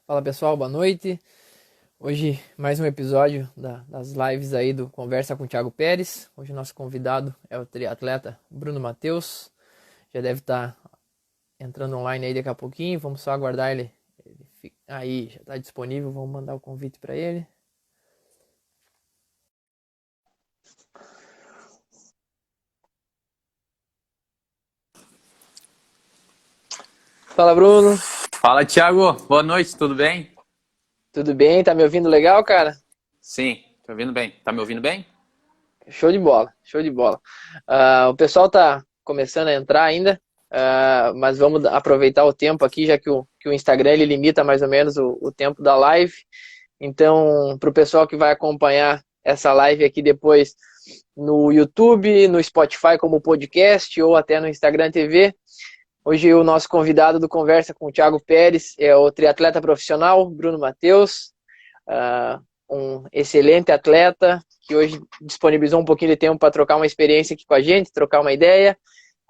Fala pessoal, boa noite. Hoje mais um episódio das lives aí do Conversa com o Thiago Pérez. Hoje o nosso convidado é o triatleta Bruno Matheus. Já deve estar entrando online aí daqui a pouquinho. Vamos só aguardar ele. Aí, já está disponível. Vamos mandar o convite para ele. Fala Bruno, Fala, Thiago. Boa noite, tudo bem? tudo bem? Tá me ouvindo legal, cara? Sim, tô ouvindo bem. Tá me ouvindo bem? Show de bola, show de bola. O pessoal tá começando a entrar ainda, mas vamos aproveitar o tempo aqui, já que o Instagram ele limita mais ou menos o tempo da live. Então, para o pessoal que vai acompanhar essa live aqui depois no YouTube, no Spotify como podcast ou até no Instagram TV, hoje o nosso convidado do Conversa com o Thiago Pérez é o triatleta profissional Bruno Matheus, uh, um excelente atleta que hoje disponibilizou um pouquinho de tempo para trocar uma experiência aqui com a gente, trocar uma ideia.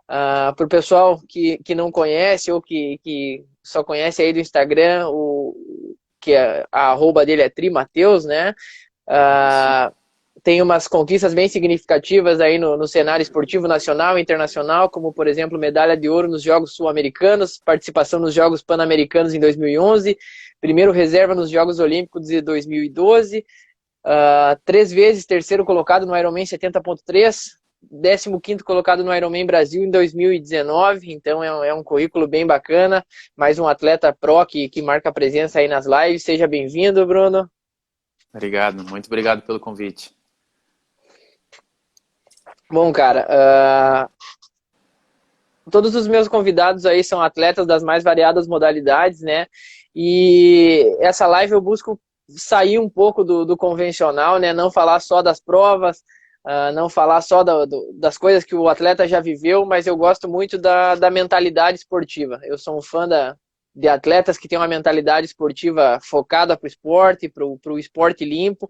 Para o pessoal que não conhece ou que só conhece aí do Instagram, a arroba dele é Trimateus, né? Isso. Uh, tem umas conquistas bem significativas aí no cenário esportivo nacional e internacional, como, por exemplo, medalha de ouro nos Jogos Sul-Americanos, participação nos Jogos Pan-Americanos em 2011, primeiro reserva nos Jogos Olímpicos de 2012, 3 vezes terceiro colocado no Ironman 70.3, 15º colocado no Ironman Brasil em 2019, então é um currículo bem bacana, mais um atleta pro que marca presença aí nas lives. Seja bem-vindo, Bruno. Obrigado, muito obrigado pelo convite. Bom, cara, todos os meus convidados aí são atletas das mais variadas modalidades, né? E essa live eu busco sair um pouco do convencional, né? Não falar só das provas, não falar só das coisas que o atleta já viveu, mas eu gosto muito da mentalidade esportiva. Eu sou um fã de atletas que têm uma mentalidade esportiva focada para o esporte, para o esporte limpo.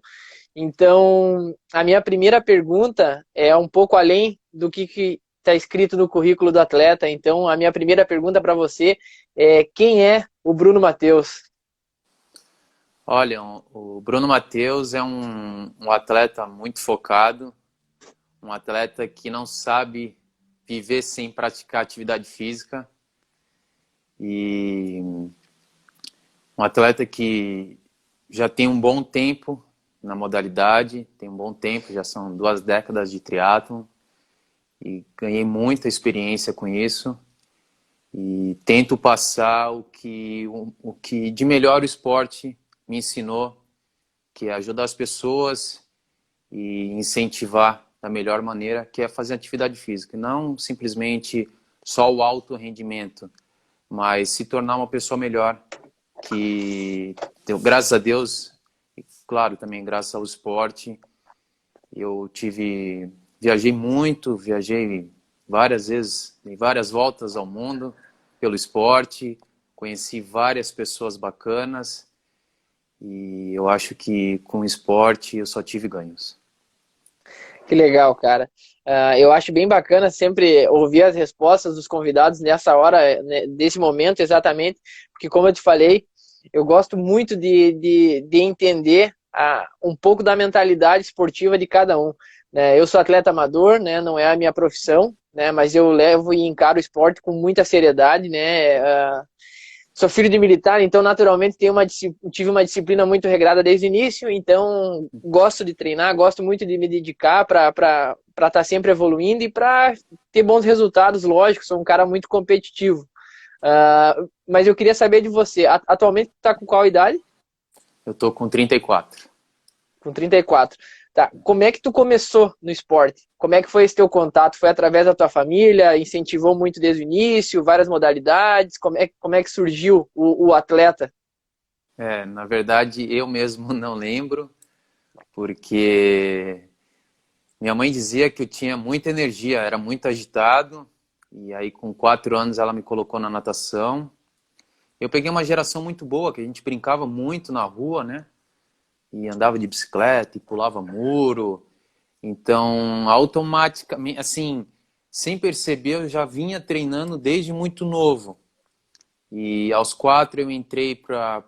Então, a minha primeira pergunta é um pouco além do que está escrito no currículo do atleta. Então, a minha primeira pergunta para você é: quem é o Bruno Matheus? Olha, o Bruno Matheus é um atleta muito focado, um atleta que não sabe viver sem praticar atividade física e um atleta que já tem um bom tempo na modalidade, tem um bom tempo, já são 2 décadas de triatlon e ganhei muita experiência com isso. E tento passar o que de melhor o esporte me ensinou, que é ajudar as pessoas e incentivar da melhor maneira, que é fazer atividade física. Não simplesmente só o alto rendimento, mas se tornar uma pessoa melhor, que graças a Deus, e claro, também graças ao esporte, viajei muito, viajei várias vezes, dei várias voltas ao mundo pelo esporte, conheci várias pessoas bacanas e eu acho que com o esporte eu só tive ganhos. Que legal, cara. Eu acho bem bacana sempre ouvir as respostas dos convidados nessa hora, né, desse momento exatamente, porque como eu te falei, eu gosto muito de entender um pouco da mentalidade esportiva de cada um, né? Eu sou atleta amador, né? Não é a minha profissão, né? Mas eu levo e encaro o esporte com muita seriedade, né? Sou filho de militar, então naturalmente tive uma disciplina muito regrada desde o início, então gosto de treinar, gosto muito de me dedicar para estar sempre evoluindo e para ter bons resultados, lógico, sou um cara muito competitivo. Mas eu queria saber de você, atualmente tu tá com qual idade? Eu tô com 34. Com 34. Tá, como é que tu começou no esporte? Como é que foi esse teu contato? Foi através da tua família? Incentivou muito desde o início? Várias modalidades? Como é que surgiu o atleta? Na verdade eu mesmo não lembro, porque minha mãe dizia que eu tinha muita energia, era muito agitado, e aí com 4 anos ela me colocou na natação. Eu peguei uma geração muito boa, que a gente brincava muito na rua, né? E andava de bicicleta, e pulava muro. Então, automaticamente, assim, sem perceber, eu já vinha treinando desde muito novo. E aos 4 eu entrei para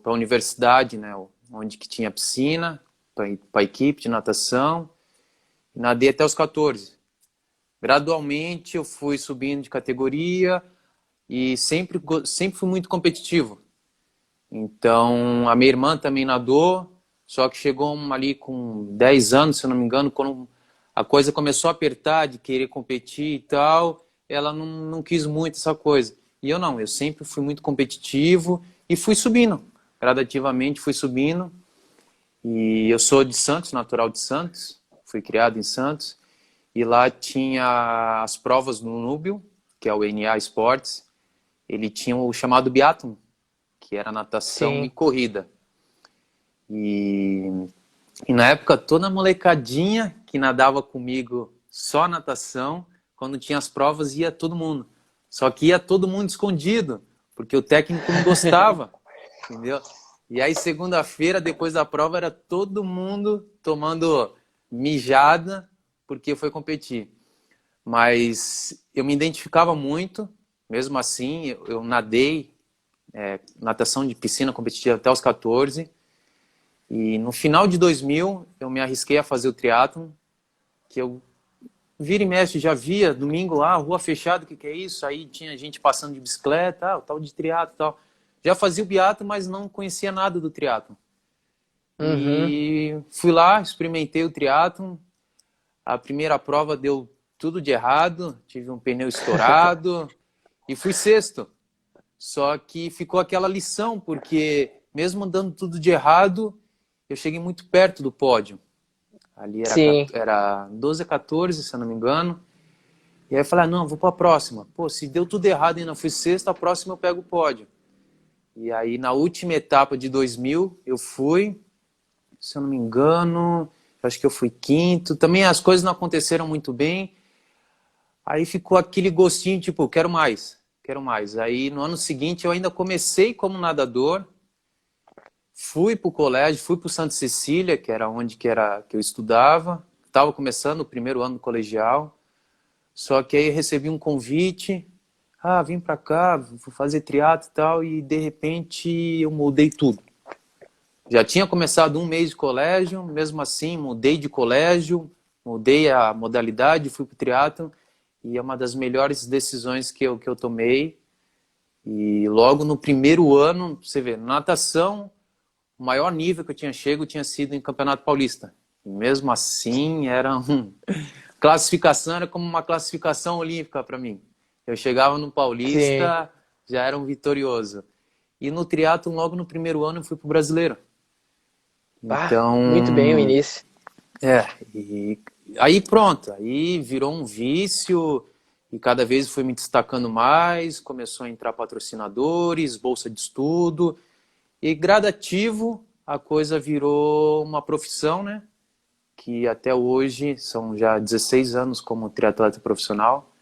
para a universidade, né, onde que tinha piscina, para a equipe de natação, e nadei até os 14. Gradualmente eu fui subindo de categoria e sempre fui muito competitivo. Então, a minha irmã também nadou, só que chegou ali com 10 anos, se eu não me engano, quando a coisa começou a apertar de querer competir e tal, ela não quis muito essa coisa. E eu não, eu sempre fui muito competitivo e fui subindo, gradativamente fui subindo. E eu sou de Santos, natural de Santos, fui criado em Santos, e lá tinha as provas no Núbio, que é o NA Esportes, ele tinha o chamado biatlon, que era natação e Sim. corrida. E na época, toda a molecadinha que nadava comigo só natação, quando tinha as provas, ia todo mundo. Só que ia todo mundo escondido, porque o técnico não gostava, entendeu? E aí, segunda-feira, depois da prova, era todo mundo tomando mijada, porque foi competir. Mas eu me identificava muito, mesmo assim, eu nadei natação de piscina competitiva até os 14. E no final de 2000, eu me arrisquei a fazer o triatlon, que eu vira e mexe, já via, domingo lá, rua fechada, o que é isso? Aí tinha gente passando de bicicleta, o tal de triatlon e tal. Já fazia o biatlon, mas não conhecia nada do triatlon. Uhum. E fui lá, experimentei o triatlon. A primeira prova deu tudo de errado, tive um pneu estourado e fui sexto. Só que ficou aquela lição, porque mesmo dando tudo de errado, eu cheguei muito perto do pódio. Ali Sim. era 12 a 14, se eu não me engano. E aí eu falei, não, vou para a próxima. Pô, se deu tudo errado e ainda fui sexto, a próxima eu pego o pódio. E aí na última etapa de 2000, eu fui, se eu não me engano, acho que eu fui quinto. Também as coisas não aconteceram muito bem. Aí ficou aquele gostinho, tipo, quero mais, quero mais. Aí no ano seguinte eu ainda comecei como nadador, fui para o colégio, fui para o Santa Cecília, que era onde que eu estudava. Estava começando o primeiro ano do colegial. Só que aí recebi um convite. Ah, vim para cá, vou fazer triatlo e tal. E de repente eu mudei tudo. Já tinha começado um mês de colégio, mesmo assim mudei de colégio, mudei a modalidade, fui para o triatlo. E é uma das melhores decisões que eu tomei. E logo no primeiro ano, você vê, natação, o maior nível que eu tinha chego tinha sido em Campeonato Paulista. E mesmo assim, classificação era como uma classificação olímpica para mim. Eu chegava no Sim. Paulista, já era um vitorioso. E no triatlo, logo no primeiro ano, eu fui pro Brasileiro. Pá, muito bem o Então, início. e aí pronto, aí virou um vício e cada vez fui me destacando mais, começou a entrar patrocinadores, bolsa de estudo e gradativo a coisa virou uma profissão, né? Que até hoje são já 16 anos como triatleta profissional.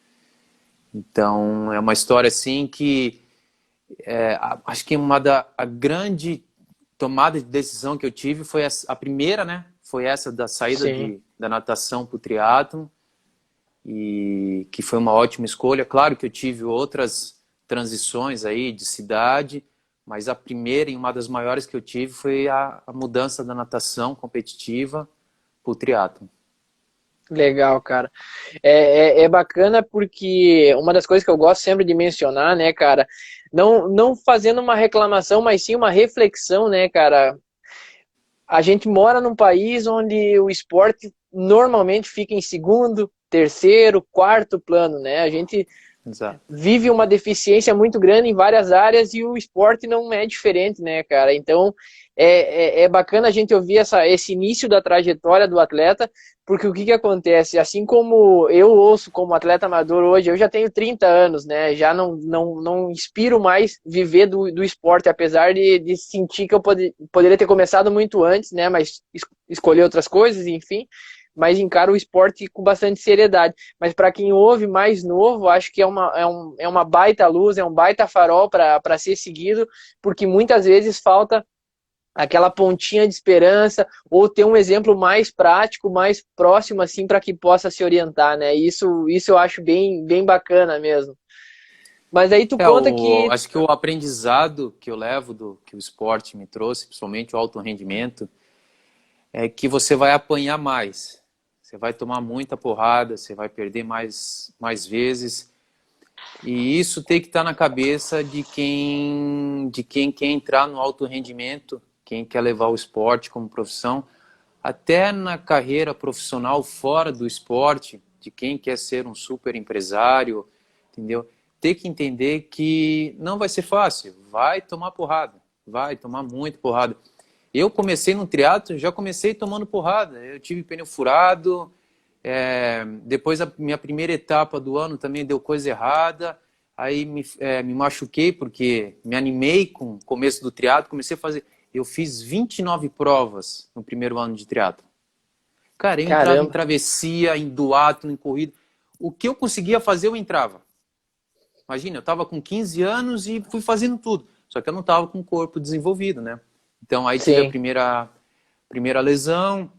Então é uma história assim que acho que a grande tomada de decisão que eu tive foi a primeira, né? Foi essa da saída Sim. da natação para o triatlon, e que foi uma ótima escolha. Claro que eu tive outras transições aí de cidade, mas a primeira e uma das maiores que eu tive foi a mudança da natação competitiva para o triatlon. Legal, cara. É bacana porque uma das coisas que eu gosto sempre de mencionar, né, cara, não fazendo uma reclamação, mas sim uma reflexão, né, cara. A gente mora num país onde o esporte normalmente fica em segundo, terceiro, quarto plano, né? A gente Exato. vive uma deficiência muito grande em várias áreas e o esporte não é diferente, né, cara? Então é bacana a gente ouvir esse início da trajetória do atleta, porque o que acontece? Assim como eu ouço como atleta amador hoje, eu já tenho 30 anos, né? Já não inspiro mais viver do esporte, apesar de sentir que eu poderia ter começado muito antes, né? Mas escolher outras coisas, enfim. Mas encaro o esporte com bastante seriedade. Mas para quem ouve mais novo, acho que é uma baita luz, é um baita farol para ser seguido, porque muitas vezes falta aquela pontinha de esperança ou ter um exemplo mais prático, mais próximo assim para que possa se orientar, né? Isso eu acho bem bacana mesmo. Mas aí tu conta que... Acho que o aprendizado que eu levo que o esporte me trouxe, principalmente o alto rendimento, é que você vai apanhar mais. Você vai tomar muita porrada, você vai perder mais vezes. E isso tem que estar na cabeça de quem quer entrar no alto rendimento, quem quer levar o esporte como profissão, até na carreira profissional fora do esporte, de quem quer ser um super empresário, entendeu? Ter que entender que não vai ser fácil, vai tomar porrada, vai tomar muito porrada. Eu comecei no triatlo, já comecei tomando porrada. Eu tive pneu furado, depois a minha primeira etapa do ano também deu coisa errada. Aí me machuquei porque me animei com o começo do triatlo, comecei a fazer... Eu fiz 29 provas no primeiro ano de triatlo. Cara, eu entrava em Caramba. travessia, em duatlo, em corrida. O que eu conseguia fazer, eu entrava. Imagina, eu estava com 15 anos e fui fazendo tudo. Só que eu não estava com o corpo desenvolvido, né? Então aí tive a Sim, primeira lesão.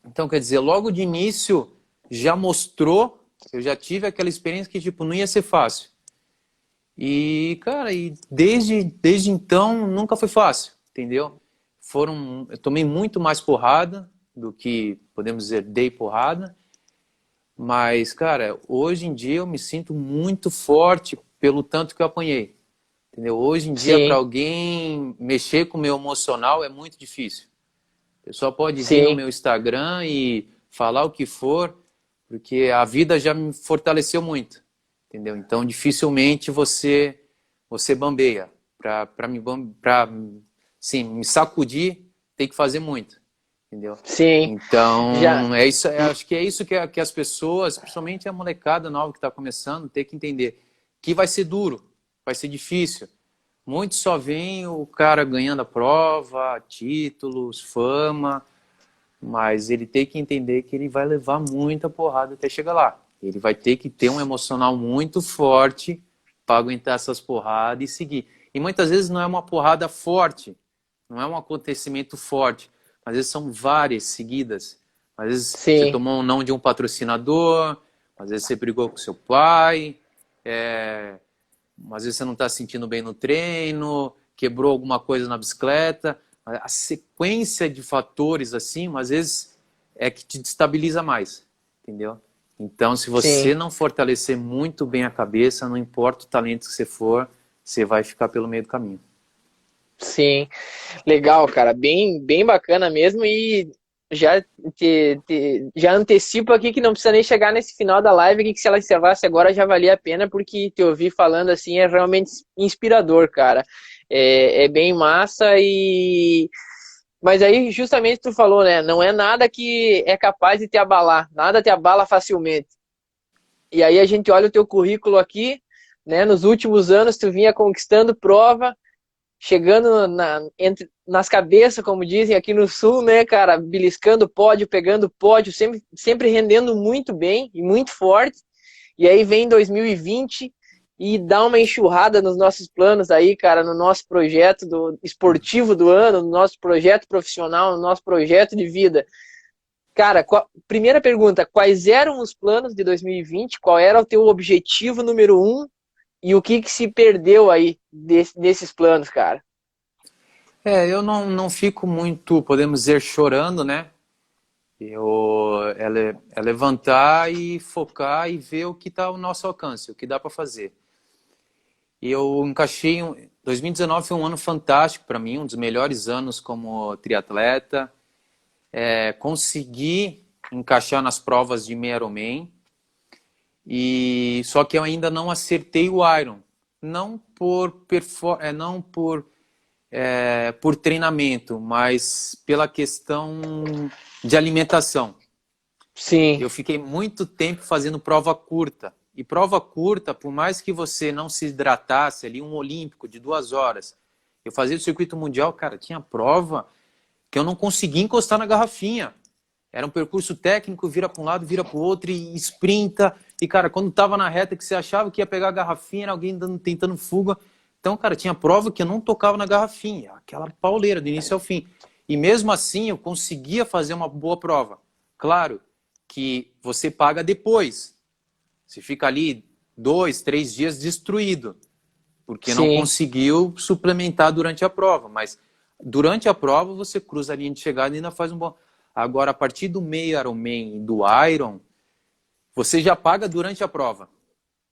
Então, quer dizer, logo de início já mostrou, eu já tive aquela experiência que, tipo, não ia ser fácil. E, cara, desde então nunca foi fácil, entendeu? Eu tomei muito mais porrada do que, podemos dizer, dei porrada. Mas, cara, hoje em dia eu me sinto muito forte pelo tanto que eu apanhei. Entendeu? Hoje em dia, para sim, alguém mexer com o meu emocional é muito difícil. A pessoa pode vir no sim, meu Instagram e falar o que for, porque a vida já me fortaleceu muito. Entendeu? Então, dificilmente você bambeia. Sim, me sacudir, tem que fazer muito. Entendeu? sim. Já, Então, acho que é isso que as pessoas, principalmente a molecada nova que está começando, tem que entender. Que vai ser duro, vai ser difícil. Muitos só veem o cara ganhando a prova, títulos, fama, mas ele tem que entender que ele vai levar muita porrada até chegar lá. Ele vai ter que ter um emocional muito forte para aguentar essas porradas e seguir. E muitas vezes não é uma porrada forte, não é um acontecimento forte. Às vezes são várias seguidas. Às vezes você sim, tomou um não de um patrocinador, às vezes você brigou com seu pai, é, às vezes você não está se sentindo bem no treino, quebrou alguma coisa na bicicleta. A sequência de fatores assim, às vezes é que te destabiliza mais, entendeu? Então, se você sim, não fortalecer muito bem a cabeça, não importa o talento que você for, você vai ficar pelo meio do caminho. sim. Legal, cara. Bem, bem bacana mesmo. E já, já antecipo aqui que não precisa nem chegar nesse final da live aqui, que se ela encerrasse agora já valia a pena, porque te ouvir falando assim é realmente inspirador, cara. É bem massa e... Mas aí, justamente tu falou, né? Não é nada que é capaz de te abalar. Nada te abala facilmente. E aí a gente olha o teu currículo aqui, né? Nos últimos anos tu vinha conquistando prova, chegando nas cabeças, como dizem aqui no sul, né, cara? Beliscando pódio, pegando pódio, sempre rendendo muito bem e muito forte. E aí vem 2020 e dá uma enxurrada nos nossos planos aí, cara, no nosso projeto do esportivo do ano, no nosso projeto profissional, no nosso projeto de vida. Cara, primeira pergunta, quais eram os planos de 2020? Qual era o teu objetivo número um? E o que se perdeu aí desses planos, cara? Eu não fico muito, podemos dizer, chorando, né? É levantar e focar e ver o que está ao nosso alcance, o que dá para fazer. E eu encaixei. 2019 foi um ano fantástico para mim, um dos melhores anos como triatleta. Consegui encaixar nas provas de meio Ironman. Só que eu ainda não acertei o Iron. Não por treinamento, mas pela questão de alimentação. Sim, Eu fiquei muito tempo fazendo prova curta. E prova curta, por mais que você não se hidratasse ali, um olímpico de 2 horas, eu fazia o circuito mundial, cara, tinha prova que eu não conseguia encostar na garrafinha. Era um percurso técnico, vira para um lado, vira para o outro e sprinta. E, cara, quando tava na reta que você achava que ia pegar a garrafinha, era alguém tentando fuga. Então, cara, tinha prova que eu não tocava na garrafinha. Aquela pauleira do início ao fim. E mesmo assim, eu conseguia fazer uma boa prova. Claro que você paga depois. Você fica ali 2, 3 dias destruído. porque não Sim, conseguiu suplementar durante a prova. Mas durante a prova você cruza a linha de chegada e ainda faz um bom. Agora, a partir do meio Ironman e do Iron, você já paga durante a prova,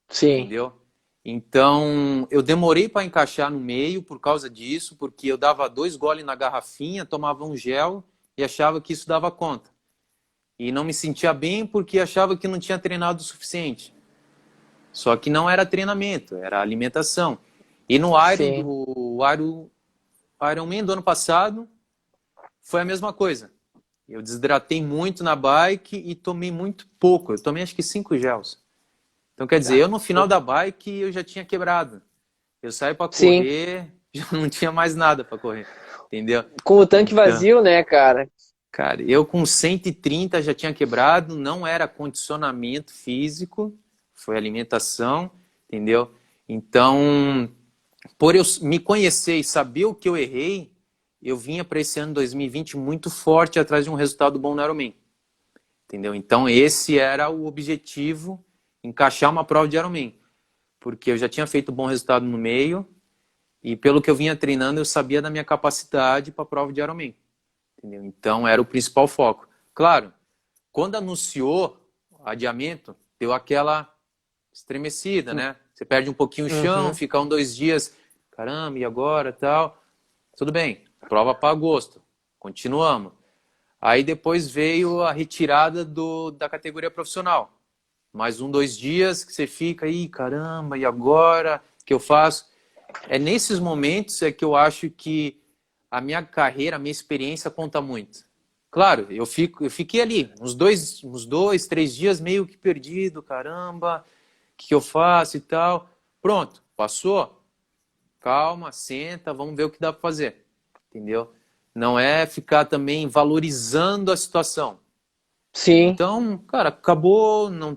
sim. entendeu? Então, eu demorei para encaixar no meio por causa disso, porque eu dava 2 goles na garrafinha, tomava um gel e achava que isso dava conta. E não me sentia bem porque achava que não tinha treinado o suficiente. Só que não era treinamento, era alimentação. E no Sim. Ironman do ano passado, foi a mesma coisa. Eu desidratei muito na bike e tomei muito pouco. Eu tomei acho que 5 gels. Então, quer dizer, Ah, eu no final da bike eu já tinha quebrado. Eu saí para sim. correr, já não tinha mais nada para correr. Entendeu? Com o tanque Então, vazio, né, cara? cara, eu com 130 já tinha quebrado, não era condicionamento físico, foi alimentação, entendeu? Então, por eu me conhecer e saber o que eu errei, eu vinha para esse ano 2020 muito forte atrás de um resultado bom no Ironman, entendeu? Então, esse era o objetivo, encaixar uma prova de Ironman, porque eu já tinha feito bom resultado no meio e pelo que eu vinha treinando, eu sabia da minha capacidade para a prova de Ironman. Entendeu? Então, era o principal foco. Claro, quando anunciou o adiamento, deu aquela estremecida, né? Você perde um pouquinho o chão, Uhum. fica 2 dias, caramba, e agora, tal. Tudo bem, prova para agosto, continuamos. Aí depois veio a retirada da categoria profissional. Mais 2 dias que você fica aí, caramba, e agora? O que eu faço? É nesses momentos é que eu acho que a minha carreira, a minha experiência conta muito. Claro, eu fiquei ali uns dois, 3 dias meio que perdido, caramba, o que eu faço e tal. Pronto, passou. Calma, senta, vamos ver o que dá para fazer, entendeu? Não é ficar também valorizando a situação. Entendeu? Sim. Então, cara, acabou, não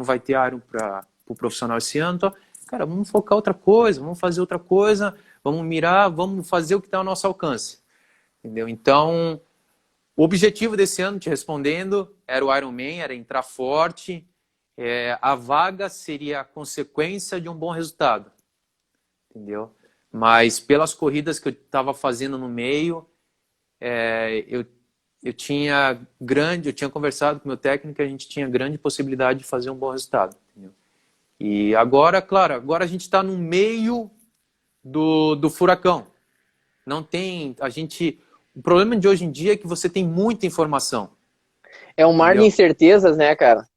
vai ter área para o profissional esse ano, então, cara, vamos focar outra coisa, vamos fazer outra coisa, vamos mirar, vamos fazer o que está ao nosso alcance, entendeu? Então, o objetivo desse ano, te respondendo, era o Ironman, era entrar forte, a vaga seria a consequência de um bom resultado, entendeu? Mas pelas corridas que eu estava fazendo no meio, eu tinha conversado com o meu técnico, a gente tinha grande possibilidade de fazer um bom resultado, entendeu? E agora, claro, agora a gente está no meio do furacão. Não tem, o problema de hoje em dia é que você tem muita informação, É um mar de entendeu? incertezas, né, cara?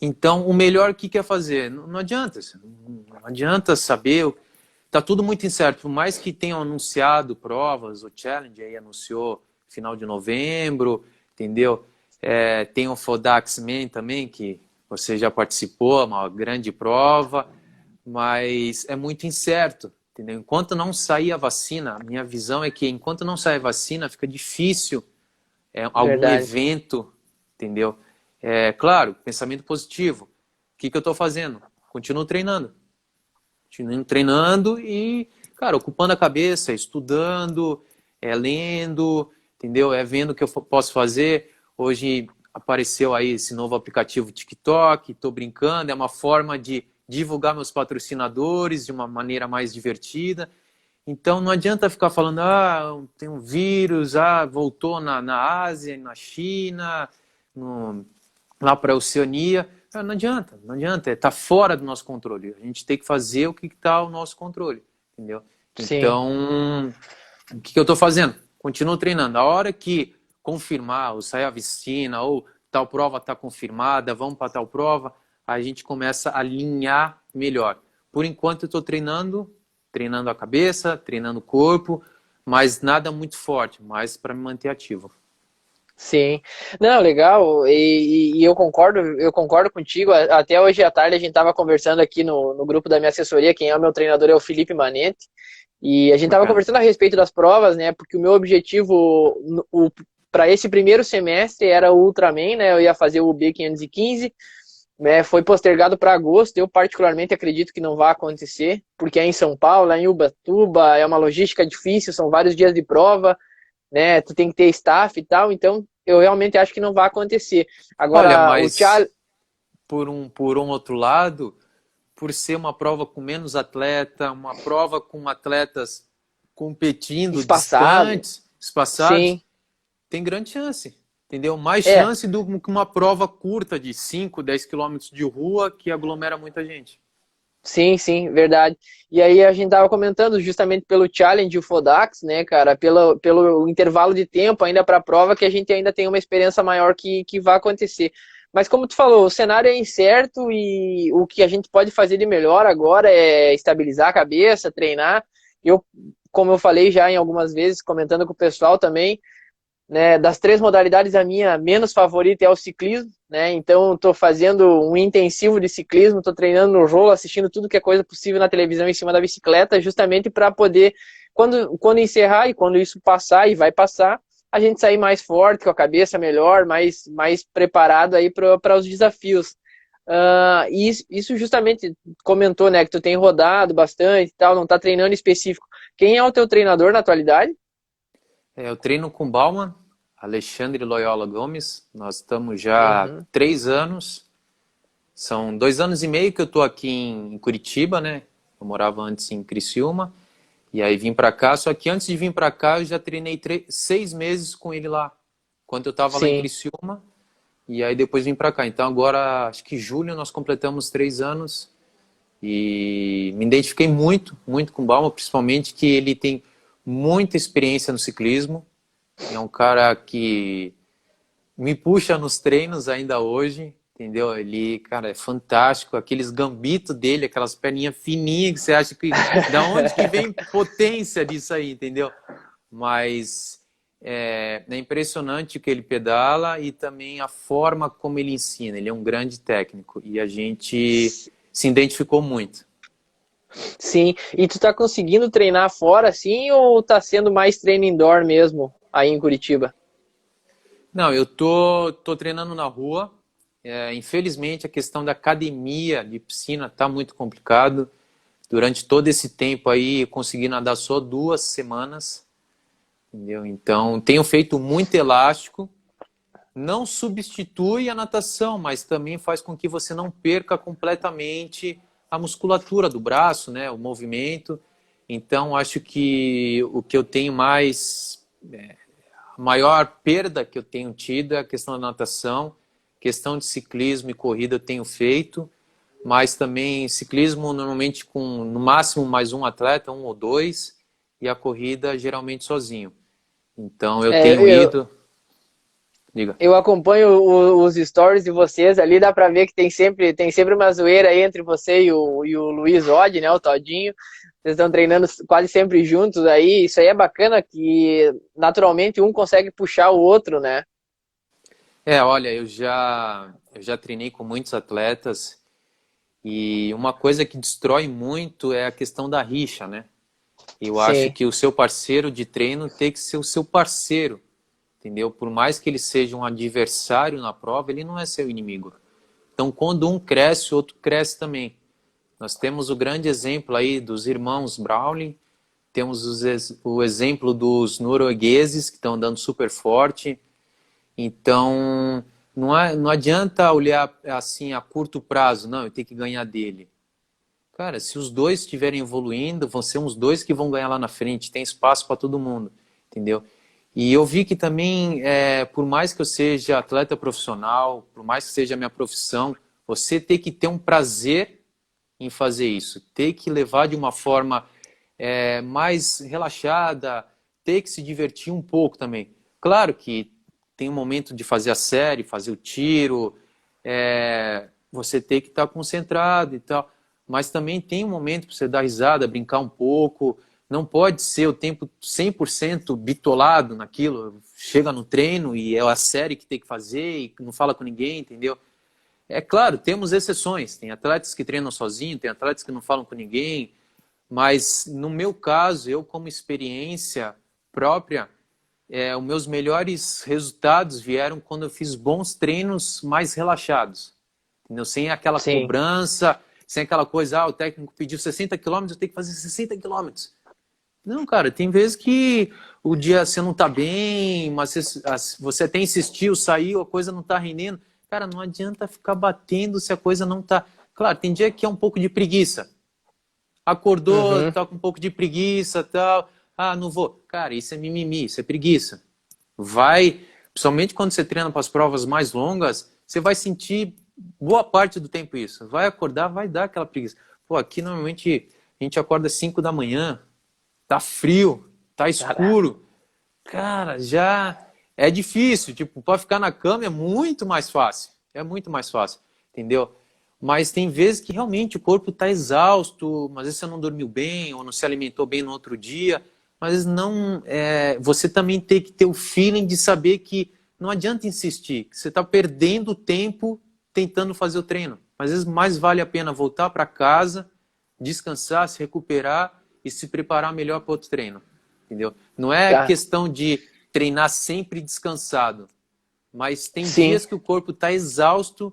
Então, o melhor que quer fazer? Não adianta, não adianta saber, tá tudo muito incerto, por mais que tenham anunciado provas, o Challenge aí anunciou final de novembro, entendeu? Tem o Fodax Man também, que você já participou, uma grande prova, mas é muito incerto, entendeu? Enquanto não sair a vacina, a minha visão é que enquanto não sair a vacina, fica difícil algum Verdade. evento, entendeu? Claro, pensamento positivo. O que eu estou fazendo? Continuo treinando. Continuo treinando e, cara, ocupando a cabeça, estudando, lendo, entendeu? Vendo o que eu posso fazer. Hoje apareceu aí esse novo aplicativo TikTok, estou brincando, é uma forma de divulgar meus patrocinadores de uma maneira mais divertida. Então não adianta ficar falando, tem um vírus, voltou na Ásia, na China, lá para a Oceania. Não adianta, não adianta, está fora do nosso controle. A gente tem que fazer o que está ao nosso controle, entendeu? Sim. Então, o que eu estou fazendo? Continuo treinando. A hora que confirmar, ou sair a vacina, ou tal prova está confirmada, vamos para tal prova, a gente começa a alinhar melhor. Por enquanto eu estou treinando a cabeça, treinando o corpo, mas nada muito forte, mas para me manter ativo. Sim. Não, legal. E eu concordo contigo. Até hoje à tarde a gente estava conversando aqui no grupo da minha assessoria. Quem é o meu treinador é o Felipe Manente. E a gente estava Bacana. conversando a respeito das provas, né? Porque o meu objetivo para esse primeiro semestre era o Ultraman, né? Eu ia fazer o B515, né? Foi postergado para agosto. Eu particularmente acredito que não vai acontecer, porque é em São Paulo, é em Ubatuba, é uma logística difícil, são vários dias de prova, né? Tu tem que ter staff e tal, então eu realmente acho que não vai acontecer. Olha, Agora, o mas Charlie. por um outro lado, por ser uma prova com menos atleta, uma prova com atletas competindo Espaçado. distantes, espaçados, Sim. tem grande chance, entendeu? Mais É, chance do que uma prova curta de 5, 10 quilômetros de rua que aglomera muita gente. sim, sim, verdade. E aí a gente tava comentando justamente pelo challenge, o Fodax, né, cara, pelo intervalo de tempo ainda para a prova que a gente ainda tem uma experiência maior que vai acontecer. Mas como tu falou, o cenário é incerto e o que a gente pode fazer de melhor agora é estabilizar a cabeça, treinar. Eu, como eu falei já em algumas vezes, comentando com o pessoal também, né, das três modalidades, a minha menos favorita é o ciclismo, né? Então estou fazendo um intensivo de ciclismo, estou treinando no rolo, assistindo tudo que é coisa possível na televisão em cima da bicicleta, justamente para poder, quando encerrar e quando isso passar e vai passar, a gente sair mais forte, com a cabeça melhor, mais preparado aí para os desafios. E isso justamente comentou, né, que tu tem rodado bastante e tal, não está treinando específico. Quem é o teu treinador na atualidade? Eu treino com Bauman, Alexandre Loyola Gomes. Nós estamos já há Uhum. 3 anos. São 2 anos e meio que eu estou aqui em Curitiba, né? Eu morava antes em Criciúma. E aí vim para cá. Só que antes de vir para cá, eu já treinei 6 meses com ele lá. Quando eu estava lá em Sim. Criciúma. E aí depois vim para cá. Então agora, acho que em julho nós completamos 3 anos. E me identifiquei muito, muito com o Bauman, principalmente que ele tem muita experiência no ciclismo. É um cara que me puxa nos treinos ainda hoje, entendeu? Ele, cara, é fantástico. Aqueles gambitos dele, aquelas perninhas fininhas que você acha que... Da onde que vem potência disso aí, entendeu? Mas é impressionante o que ele pedala e também a forma como ele ensina. Ele é um grande técnico e a gente se identificou muito. Sim, e tu tá conseguindo treinar fora assim ou tá sendo mais treino indoor mesmo aí em Curitiba? Não, eu tô treinando na rua. Infelizmente, a questão da academia de piscina tá muito complicado. Durante todo esse tempo aí, eu consegui nadar só 2 semanas, entendeu? Então, tenho feito muito elástico. Não substitui a natação, mas também faz com que você não perca completamente a musculatura do braço, né? O movimento. Então, acho que o que eu tenho mais a maior perda que eu tenho tido é a questão da natação, questão de ciclismo e corrida eu tenho feito, mas também ciclismo normalmente com no máximo mais um atleta, um ou dois, e a corrida geralmente sozinho. Então eu É, tenho ido, diga. eu acompanho os stories de vocês ali, dá pra ver que tem sempre uma zoeira aí entre você e o Luiz Oddi, né, o Todinho. Vocês estão treinando quase sempre juntos aí, isso aí é bacana que naturalmente um consegue puxar o outro, né? Olha, eu já treinei com muitos atletas e uma coisa que destrói muito é a questão da rixa, né? Eu acho Sim, que o seu parceiro de treino tem que ser o seu parceiro, entendeu? Por mais que ele seja um adversário na prova, ele não é seu inimigo. Então, quando um cresce, o outro cresce também. Nós temos o grande exemplo aí dos irmãos Brownlee, temos o exemplo dos noruegueses que estão andando super forte. Então, não adianta olhar assim a curto prazo, não, eu tenho que ganhar dele. Cara, se os dois estiverem evoluindo, vão ser os dois que vão ganhar lá na frente, tem espaço para todo mundo, entendeu? E eu vi que também, por mais que eu seja atleta profissional, por mais que seja a minha profissão, você tem que ter um prazer em fazer isso, ter que levar de uma forma mais relaxada, ter que se divertir um pouco também. Claro que tem um momento de fazer a série, fazer o tiro, você tem que estar concentrado e tal, mas também tem um momento para você dar risada, brincar um pouco, não pode ser o tempo 100% bitolado naquilo, chega no treino e é a série que tem que fazer e não fala com ninguém, entendeu? É claro, temos exceções, tem atletas que treinam sozinho, tem atletas que não falam com ninguém, mas no meu caso, eu como experiência própria, os meus melhores resultados vieram quando eu fiz bons treinos mais relaxados, entendeu? Sem aquela sim. cobrança, sem aquela coisa, o técnico pediu 60 quilômetros, eu tenho que fazer 60 quilômetros. Não, cara, tem vezes que o dia você não tá bem, mas você até insistiu, saiu, a coisa não tá rendendo. Cara, não adianta ficar batendo se a coisa não tá... Claro, tem dia que é um pouco de preguiça. Acordou, Uhum. tá com um pouco de preguiça, tal. Ah, não vou. Cara, isso é mimimi, isso é preguiça. Vai, principalmente quando você treina para as provas mais longas, você vai sentir boa parte do tempo isso. Vai acordar, vai dar aquela preguiça. Pô, aqui normalmente a gente acorda às 5 da manhã, tá frio, tá Cara, escuro. Cara, já é difícil. Tipo, para ficar na cama é muito mais fácil. É muito mais fácil, entendeu? Mas tem vezes que realmente o corpo está exausto, às vezes você não dormiu bem ou não se alimentou bem no outro dia, mas não, você também tem que ter o feeling de saber que não adianta insistir, que você está perdendo tempo tentando fazer o treino. Às vezes mais vale a pena voltar para casa, descansar, se recuperar e se preparar melhor para outro treino, entendeu? Não é tá. questão de treinar sempre descansado, mas tem Sim. dias que o corpo está exausto,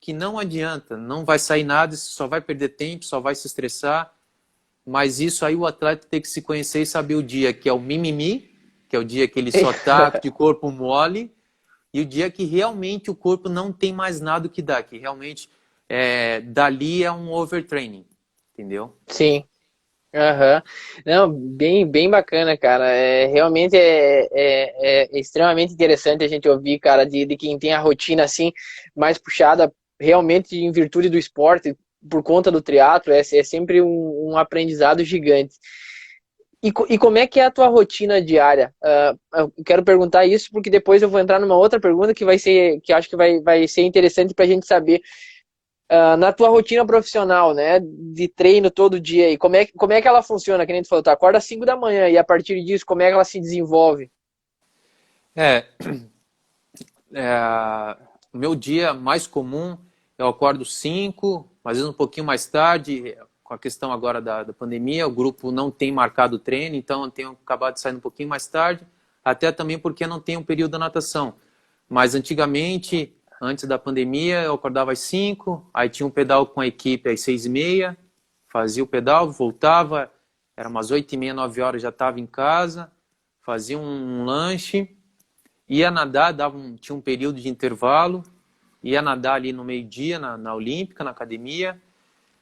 que não adianta, não vai sair nada, você só vai perder tempo, só vai se estressar. Mas isso aí o atleta tem que se conhecer e saber o dia que é o mimimi, que é o dia que ele só tá de corpo mole, e o dia que realmente o corpo não tem mais nada que dar, que realmente dali é um overtraining, entendeu? Sim. Aham. Não, bem bacana, cara. Realmente é extremamente interessante a gente ouvir, cara, de quem tem a rotina assim mais puxada, realmente em virtude do esporte, por conta do triatlo, é sempre um aprendizado gigante. E como é que é a tua rotina diária? Eu quero perguntar isso porque depois eu vou entrar numa outra pergunta que vai ser, que acho que vai ser interessante para a gente saber. Na tua rotina profissional, né, de treino todo dia, e como é que ela funciona? Que nem tu falou, tu acorda às 5 da manhã e a partir disso, como é que ela se desenvolve? É, o meu dia mais comum, eu acordo 5, às vezes um pouquinho mais tarde, com a questão agora da pandemia, o grupo não tem marcado o treino, então eu tenho acabado saindo um pouquinho mais tarde, até também porque não tem um período da natação. Mas antigamente, antes da pandemia, eu acordava às 5, aí tinha um pedal com a equipe às 6h30, fazia o pedal, voltava, era umas 8h30, 9 horas, já estava em casa, fazia um lanche, ia nadar, tinha um período de intervalo, ia nadar ali no meio-dia, na Olímpica, na academia,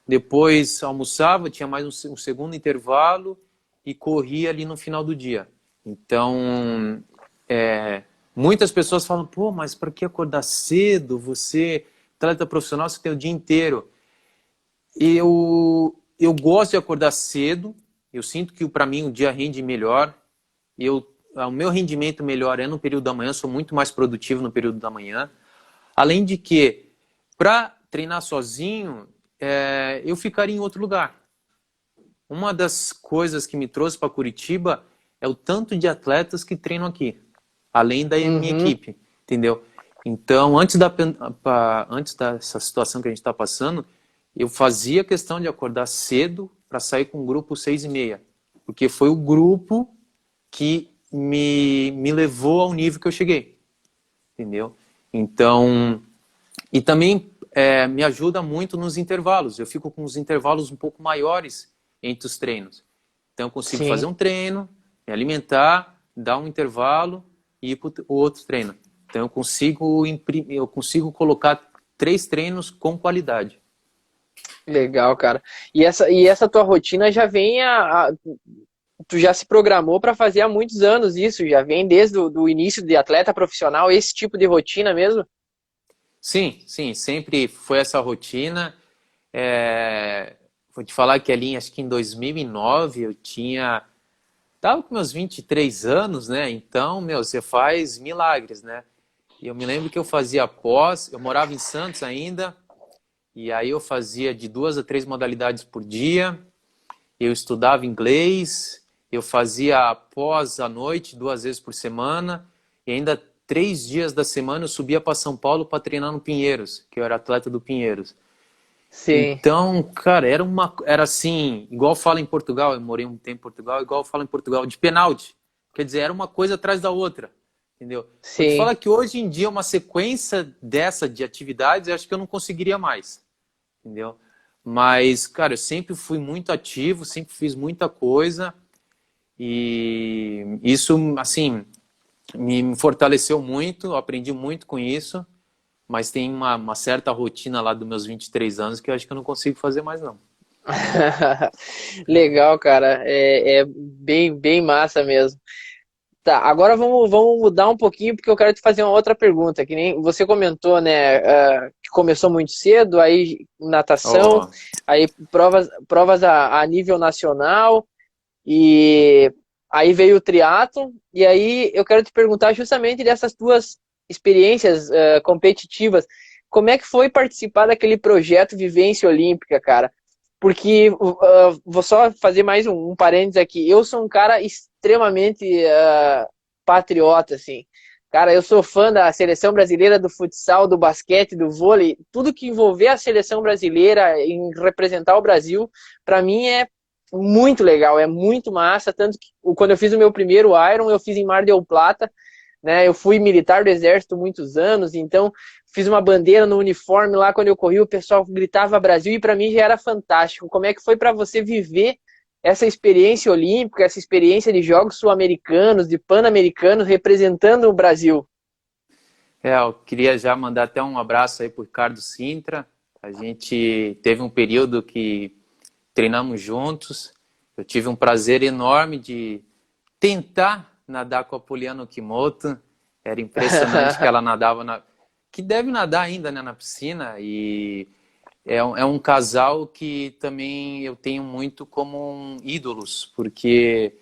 depois almoçava, tinha mais um segundo intervalo e corria ali no final do dia. Então, muitas pessoas falam, pô, mas para que acordar cedo? Você, atleta profissional, você tem o dia inteiro. Eu gosto de acordar cedo, eu sinto que para mim o dia rende melhor. O meu rendimento melhor é no período da manhã, sou muito mais produtivo no período da manhã. Além de que, para treinar sozinho, eu ficaria em outro lugar. Uma das coisas que me trouxe para Curitiba é o tanto de atletas que treinam aqui, além da minha Uhum. equipe, entendeu? Então, antes dessa situação que a gente está passando, eu fazia questão de acordar cedo para sair com o grupo 6h30, porque foi o grupo que me levou ao nível que eu cheguei, entendeu? Então, e também me ajuda muito nos intervalos. Eu fico com os intervalos um pouco maiores entre os treinos. Então, eu consigo fazer Sim, um treino, me alimentar, dar um intervalo e ir para o outro treino. Então, eu consigo colocar 3 treinos com qualidade. legal, cara. E essa tua rotina já vem tu já se programou para fazer há muitos anos isso, já vem desde o do início de atleta profissional, esse tipo de rotina mesmo? Sim, sim, sempre foi essa rotina. Vou te falar que ali, acho que em 2009, eu tava com meus 23 anos, né? Então, meu, você faz milagres, né? E eu me lembro que eu fazia pós, eu morava em Santos ainda, e aí eu fazia de 2 a 3 modalidades por dia, eu estudava inglês, eu fazia pós à noite, 2 vezes por semana, e ainda 3 dias da semana eu subia para São Paulo para treinar no Pinheiros, que eu era atleta do Pinheiros. Sim, Então, cara, era assim, igual fala em Portugal, eu morei um tempo em Portugal, igual fala em Portugal, de penalti. Quer dizer, era uma coisa atrás da outra, entendeu? Vou te sim. falar que hoje em dia uma sequência dessa de atividades, eu acho que eu não conseguiria mais, entendeu? Mas, cara, eu sempre fui muito ativo, sempre fiz muita coisa e isso, assim, me fortaleceu muito, eu aprendi muito com isso mas tem uma certa rotina lá dos meus 23 anos que eu acho que eu não consigo fazer mais, não. Legal, cara. É bem, bem massa mesmo. Tá, agora vamos mudar um pouquinho, porque eu quero te fazer uma outra pergunta, que nem você comentou, né, que começou muito cedo, aí natação, Oh, aí provas a nível nacional, e aí veio o triatlo, e aí eu quero te perguntar justamente dessas duas experiências competitivas, como é que foi participar daquele projeto Vivência Olímpica, cara? Porque vou só fazer mais um parênteses aqui. Eu sou um cara extremamente patriota, assim. Cara, eu sou fã da seleção brasileira, do futsal, do basquete, do vôlei. Tudo que envolver a seleção brasileira em representar o Brasil, para mim é muito legal, é muito massa. Tanto que quando eu fiz o meu primeiro Iron, eu fiz em Mar del Plata, né? Eu fui militar do exército muitos anos, então fiz uma bandeira no uniforme lá quando eu corri, o pessoal gritava Brasil e para mim já era fantástico. Como é que foi para você viver essa experiência olímpica, essa experiência de jogos sul-americanos, de pan-americanos representando o Brasil? eu queria já mandar até um abraço aí pro Ricardo Sintra. A gente teve um período que treinamos juntos. Eu tive um prazer enorme de tentar nadar com a Poliana Okimoto. Era impressionante que ela nadava que deve nadar ainda, né, na piscina. E é um casal que também eu tenho muito como ídolos, porque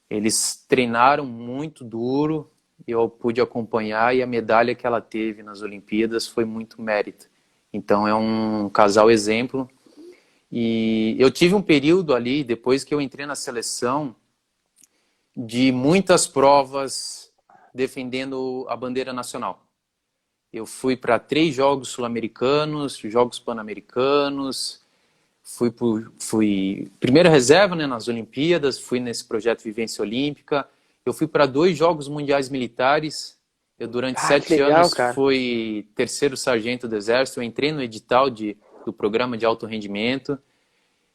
eles treinaram muito duro, eu pude acompanhar e a medalha que ela teve nas Olimpíadas foi muito mérito. Então é um casal exemplo. E eu tive um período ali, depois que eu entrei na seleção, de muitas provas defendendo a bandeira nacional. Eu fui para 3 jogos sul-americanos, jogos pan-americanos, fui primeira reserva, né, nas Olimpíadas, fui nesse projeto Vivência Olímpica. Eu fui para 2 jogos mundiais militares. Eu durante Ah, que 7 legal, anos cara. fui terceiro sargento do Exército. Eu entrei no edital do programa de alto rendimento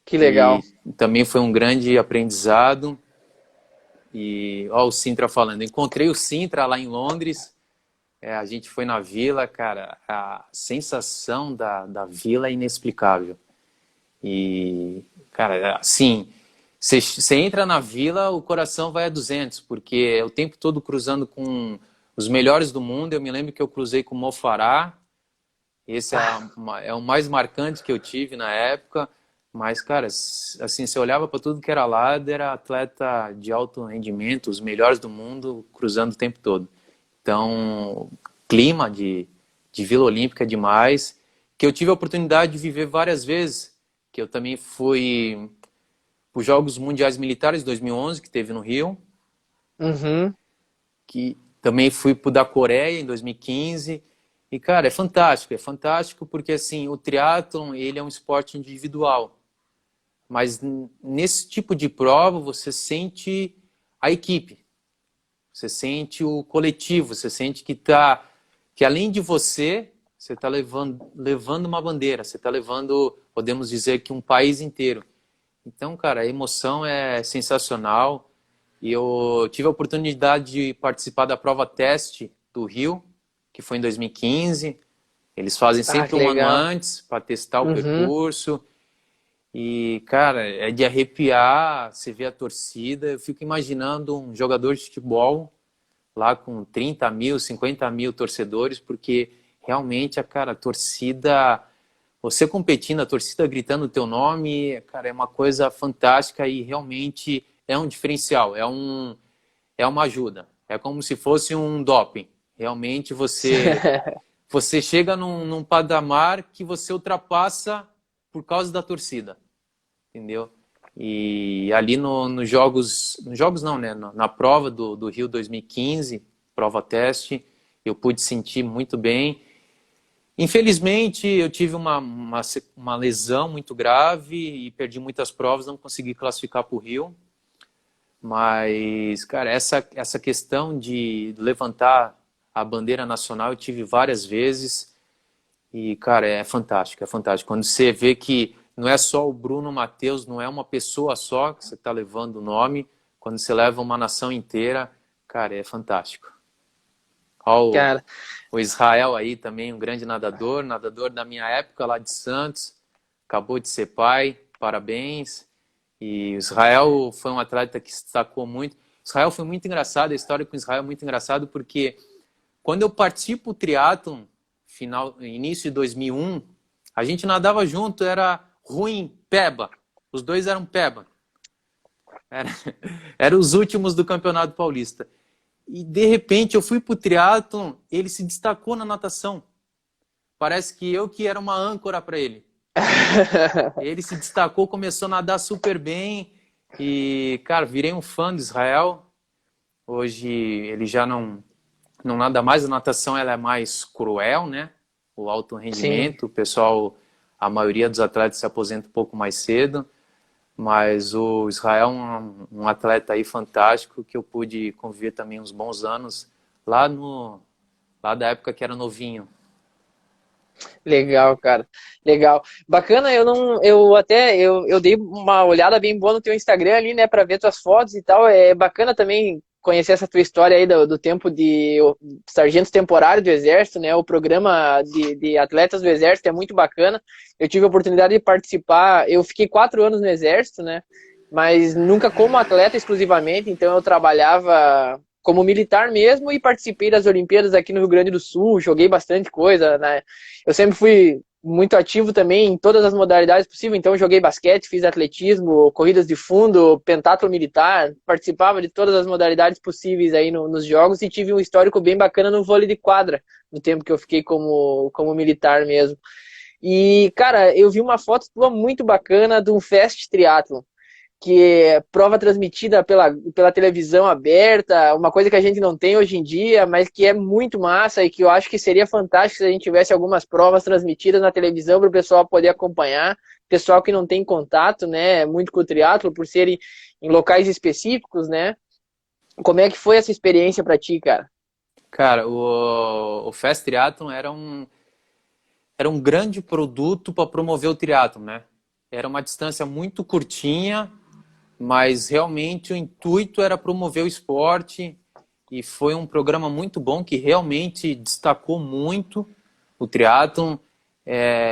Que legal. e também foi um grande aprendizado. E ó, o Sintra falando, encontrei o Sintra lá em Londres. A gente foi na vila, cara, a sensação da vila é inexplicável. E, cara, assim, você entra na vila, o coração vai a 200, porque é o tempo todo cruzando com os melhores do mundo. Eu me lembro que eu cruzei com o Mo Farah, esse é o mais marcante que eu tive na época. Mas, cara, assim, você olhava para tudo que era lado, era atleta de alto rendimento, os melhores do mundo, cruzando o tempo todo. Então, clima de Vila Olímpica é demais, que eu tive a oportunidade de viver várias vezes, que eu também fui para os Jogos Mundiais Militares 2011, que teve no Rio, Uhum. que também fui para o da Coreia em 2015. E, cara, é fantástico porque, assim, o triatlon, ele é um esporte individual, mas nesse tipo de prova você sente a equipe, você sente o coletivo, você sente que além de você, você está levando uma bandeira, você está levando, podemos dizer que um país inteiro. Então, cara, a emoção é sensacional. E eu tive a oportunidade de participar da prova teste do Rio, que foi em 2015. Eles fazem Ah, sempre que um ano legal. antes para testar o Uhum. percurso. E, cara, é de arrepiar, você vê a torcida. Eu fico imaginando um jogador de futebol lá com 30 mil, 50 mil torcedores, porque realmente, cara, a torcida, você competindo, a torcida gritando o teu nome, cara, é uma coisa fantástica e realmente é um diferencial, é uma ajuda. É como se fosse um doping. Realmente você chega num patamar que você ultrapassa por causa da torcida, entendeu? E ali nos jogos não, né? Na prova do Rio 2015, prova teste, eu pude sentir muito bem. Infelizmente, eu tive uma lesão muito grave e perdi muitas provas, não consegui classificar para o Rio. Mas, cara, essa questão de levantar a bandeira nacional eu tive várias vezes. E, cara, é fantástico, é fantástico. Quando você vê que não é só o Bruno Matheus, não é uma pessoa só que você está levando o nome, quando você leva uma nação inteira, cara, é fantástico. Ó, Cara, O Israel aí também, um grande nadador, nadador da minha época lá de Santos, acabou de ser pai, parabéns. E o Israel foi um atleta que se destacou muito. Israel foi muito engraçado, a história com Israel é muito engraçado porque quando eu participo do triatlon, início de 2001, a gente nadava junto, era ruim, peba. Os dois eram peba. Era os últimos do Campeonato Paulista. E de repente eu fui pro triatlon, ele se destacou na natação. Parece que eu que era uma âncora para ele. Ele se destacou, começou a nadar super bem e, cara, virei um fã do Israel. Hoje ele já não nada mais, a natação ela é mais cruel, né? O alto rendimento, Sim. o pessoal, a maioria dos atletas se aposenta um pouco mais cedo, mas o Israel é um atleta aí fantástico que eu pude conviver também uns bons anos lá da época que era novinho. Legal, cara. Legal. Bacana, eu dei uma olhada bem boa no teu Instagram ali, né, para ver tuas fotos e tal. É bacana também conhecer essa tua história aí do tempo de sargento temporário do Exército, né? O programa de atletas do Exército é muito bacana. Eu tive a oportunidade de participar. Eu fiquei 4 anos no Exército, né? Mas nunca como atleta exclusivamente. Então eu trabalhava como militar mesmo e participei das Olimpíadas aqui no Rio Grande do Sul. Joguei bastante coisa, né? Eu sempre fui muito ativo também em todas as modalidades possíveis, então joguei basquete, fiz atletismo, corridas de fundo, pentatlo militar, participava de todas as modalidades possíveis aí nos jogos e tive um histórico bem bacana no vôlei de quadra, no tempo que eu fiquei como militar mesmo. E, cara, eu vi uma foto tua muito bacana de um Fast Triathlon, que é prova transmitida pela televisão aberta, uma coisa que a gente não tem hoje em dia, mas que é muito massa e que eu acho que seria fantástico se a gente tivesse algumas provas transmitidas na televisão para o pessoal poder acompanhar, pessoal que não tem contato, né, muito com o triatlo, por serem em locais específicos, né? Como é que foi essa experiência para ti, cara? Cara, o Fast Triathlon era um grande produto para promover o triatlon, né? Era uma distância muito curtinha, mas realmente o intuito era promover o esporte e foi um programa muito bom que realmente destacou muito o triatlon.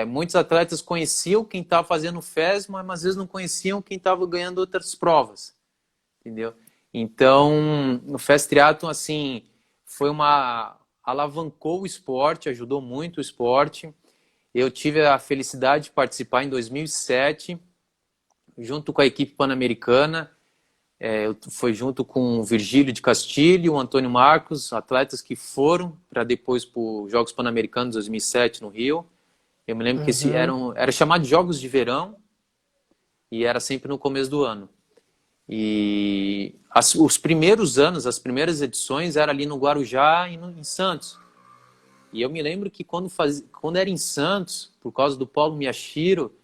Muitos atletas conheciam quem estava fazendo o FES, mas às vezes não conheciam quem estava ganhando outras provas, entendeu? Então, no Fast Triathlon, assim, alavancou o esporte, ajudou muito o esporte. Eu tive a felicidade de participar em 2007, junto com a equipe pan-americana. Foi junto com o Virgílio de Castilho, o Antônio Marcos, atletas que foram para depois para os Jogos Pan-Americanos 2007 no Rio. Eu me lembro que Uhum. era chamado de Jogos de Verão e era sempre no começo do ano. E os primeiros anos, as primeiras edições, era ali no Guarujá e em Santos. E eu me lembro que quando era em Santos, por causa do Paulo Miyashiro,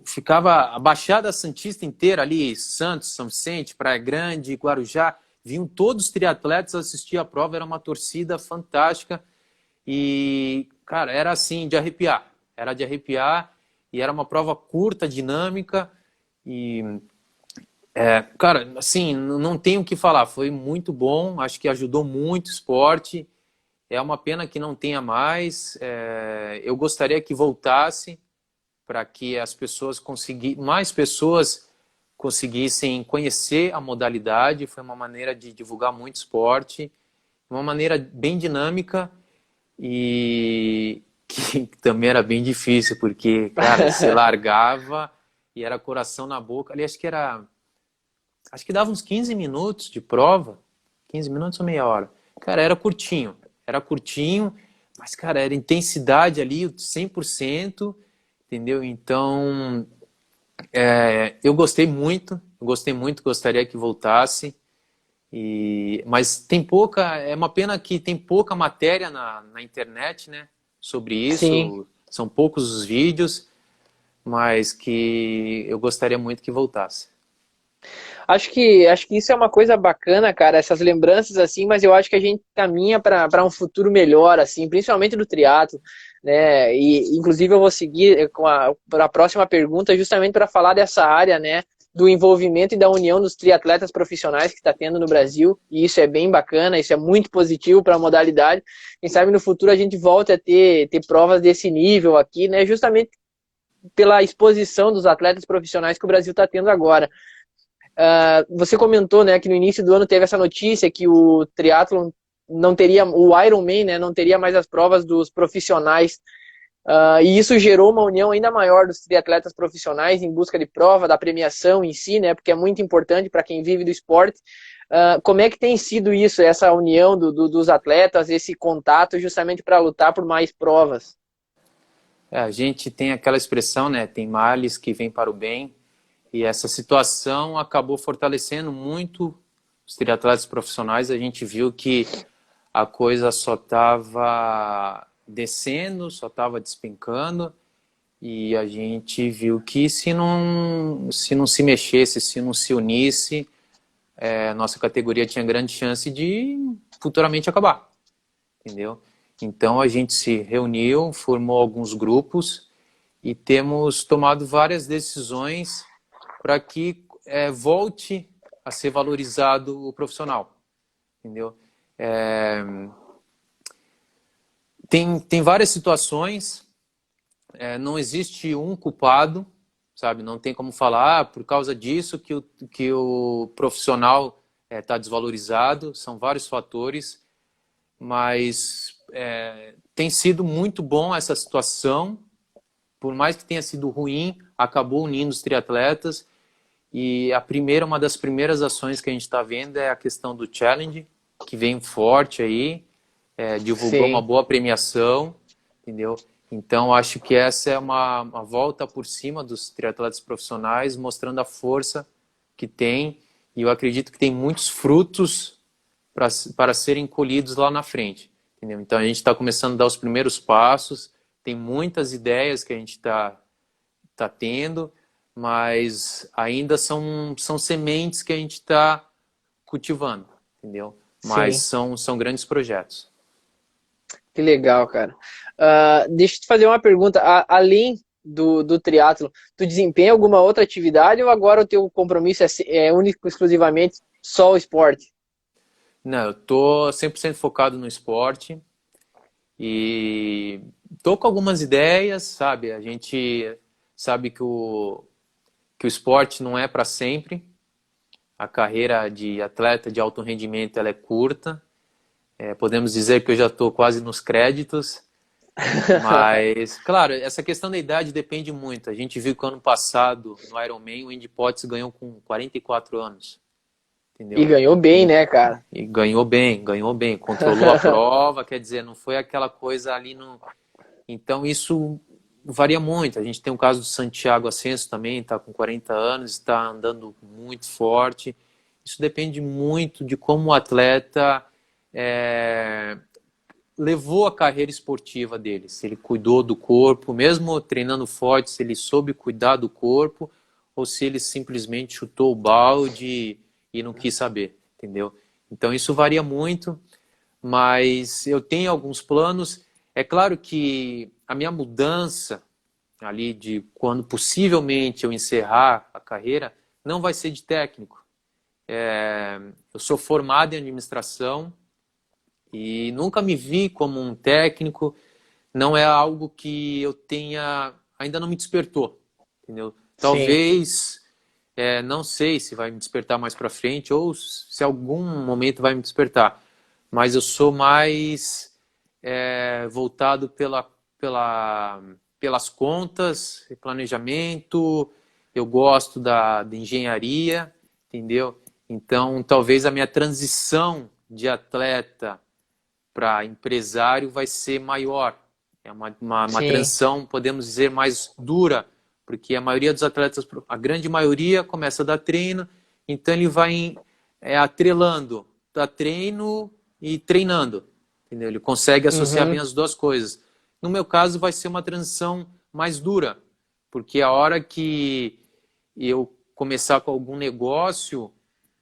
ficava a Baixada Santista inteira ali, Santos, São Vicente, Praia Grande, Guarujá, vinham todos os triatletas assistir a prova, era uma torcida fantástica e, cara, era assim, de arrepiar. Era de arrepiar e era uma prova curta, dinâmica e, cara, assim, não tenho o que falar, foi muito bom, acho que ajudou muito o esporte. É uma pena que não tenha mais. Eu gostaria que voltasse para que mais pessoas conseguissem conhecer a modalidade. Foi uma maneira de divulgar muito esporte, uma maneira bem dinâmica e que também era bem difícil, porque, cara, você largava e era coração na boca. Ali acho que dava uns 15 minutos de prova, 15 minutos ou meia hora. Cara, era curtinho, mas, cara, era intensidade ali, 100%, entendeu? Então, eu gostei muito, gostaria que voltasse, mas é uma pena que tem pouca matéria na internet, né, sobre Sim. isso, são poucos os vídeos, mas que eu gostaria muito que voltasse. Acho que isso é uma coisa bacana, cara, essas lembranças assim, mas eu acho que a gente caminha para um futuro melhor, assim, principalmente do triatlo, né? E inclusive eu vou seguir com a próxima pergunta justamente para falar dessa área, né? do envolvimento e da união dos triatletas profissionais que está tendo no Brasil, e isso é bem bacana, isso é muito positivo para a modalidade. Quem sabe no futuro a gente volte a ter provas desse nível aqui, né? Justamente pela exposição dos atletas profissionais que o Brasil está tendo agora. Você comentou, né, que no início do ano teve essa notícia que o triatlon não teria, o Ironman, né, não teria mais as provas dos profissionais, e isso gerou uma união ainda maior dos triatletas profissionais em busca de prova, da premiação em si, né, porque é muito importante para quem vive do esporte. Como é que tem sido isso, essa união dos atletas, esse contato justamente para lutar por mais provas? A gente tem aquela expressão, né, tem males que vêm para o bem, e essa situação acabou fortalecendo muito os triatletas profissionais. A gente viu que a coisa só estava descendo, só estava despencando, e a gente viu que se não se mexesse, se não se unisse, nossa categoria tinha grande chance de futuramente acabar, entendeu? Então a gente se reuniu, formou alguns grupos e temos tomado várias decisões para que volte a ser valorizado o profissional, entendeu? Tem várias situações, não existe um culpado, sabe? Não tem como falar por causa disso que o profissional está desvalorizado, são vários fatores, mas tem sido muito bom essa situação, por mais que tenha sido ruim, acabou unindo os triatletas. E uma das primeiras ações que a gente está vendo é a questão do challenge, que vem forte aí, divulgou uma Sim. boa premiação, entendeu? Então acho que essa é uma volta por cima dos triatletas profissionais, mostrando a força que tem, e eu acredito que tem muitos frutos para serem colhidos lá na frente, entendeu? Então a gente está começando a dar os primeiros passos, tem muitas ideias que a gente está tendo, mas ainda são sementes que a gente está cultivando, entendeu? Mas Sim. são grandes projetos. Que legal, cara. Deixa eu te fazer uma pergunta. Além do triatlo, tu desempenha alguma outra atividade ou agora o teu compromisso é único, exclusivamente só o esporte? Não, eu tô 100% focado no esporte e tô com algumas ideias, sabe? A gente sabe que o esporte não é para sempre. A carreira de atleta de alto rendimento ela é curta. Podemos dizer que eu já estou quase nos créditos. Mas, claro, essa questão da idade depende muito. A gente viu que ano passado, no Ironman, o Andy Potts ganhou com 44 anos, E entendeu? ganhou bem, né, cara? E ganhou bem, controlou a prova, quer dizer, não foi aquela coisa ali no... Então isso varia muito. A gente tem o caso do Santiago Ascenso também, está com 40 anos, está andando muito forte. Isso depende muito de como o atleta levou a carreira esportiva dele, se ele cuidou do corpo, mesmo treinando forte, se ele soube cuidar do corpo, ou se ele simplesmente chutou o balde e não quis saber, entendeu? Então isso varia muito, mas eu tenho alguns planos. É claro que a minha mudança ali de quando possivelmente eu encerrar a carreira não vai ser de técnico. Eu sou formado em administração e nunca me vi como um técnico, não é algo que eu tenha, ainda não me despertou, entendeu? Sim. Talvez, não sei se vai me despertar mais para frente ou se algum momento vai me despertar, mas eu sou mais voltado pelas contas, planejamento, eu gosto de engenharia, entendeu? Então, talvez a minha transição de atleta para empresário vai ser maior. É uma Sim. transição, podemos dizer, mais dura, porque a maioria dos atletas, a grande maioria, começa a dar treino, então ele vai atrelando, dá treino e treinando, entendeu? Ele consegue associar bem Uhum. as duas coisas. No meu caso, vai ser uma transição mais dura, porque a hora que eu começar com algum negócio,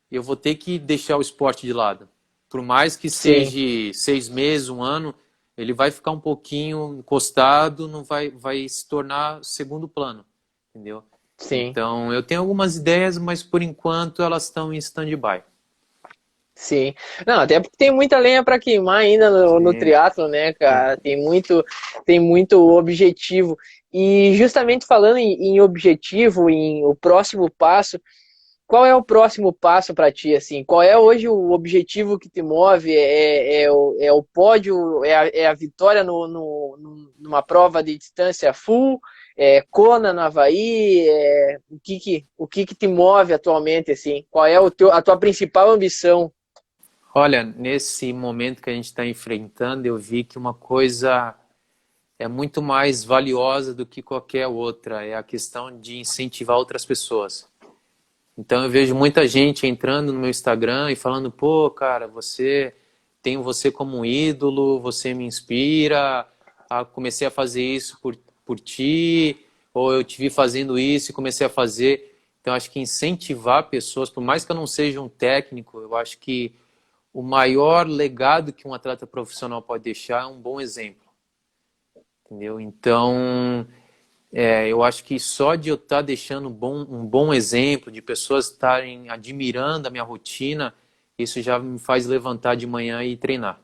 eu vou ter que deixar o esporte de lado. Por mais que Sim. seja 6 meses, um ano, ele vai ficar um pouquinho encostado, não vai se tornar segundo plano, entendeu? Sim, Então, eu tenho algumas ideias, mas por enquanto elas estão em stand-by. sim. Não, até porque tem muita lenha para queimar ainda no Sim, triatlo, né, sim. cara? Tem muito objetivo. E justamente falando em objetivo, em o próximo passo, qual é o próximo passo para ti, assim? Qual é hoje o objetivo que te move? É o pódio? É a vitória numa prova de distância full? É Kona no Havaí? O que que te move atualmente, assim? Qual é a tua principal ambição? Olha, nesse momento que a gente está enfrentando, eu vi que uma coisa é muito mais valiosa do que qualquer outra, é a questão de incentivar outras pessoas. Então eu vejo muita gente entrando no meu Instagram e falando, pô, cara, tenho você como um ídolo, você me inspira, comecei a fazer isso por ti, ou eu te vi fazendo isso e comecei a fazer. Então acho que incentivar pessoas, por mais que eu não seja um técnico, eu acho que o maior legado que um atleta profissional pode deixar é um bom exemplo, entendeu? Então, eu acho que só de eu estar deixando um bom exemplo, de pessoas estarem admirando a minha rotina, isso já me faz levantar de manhã e treinar.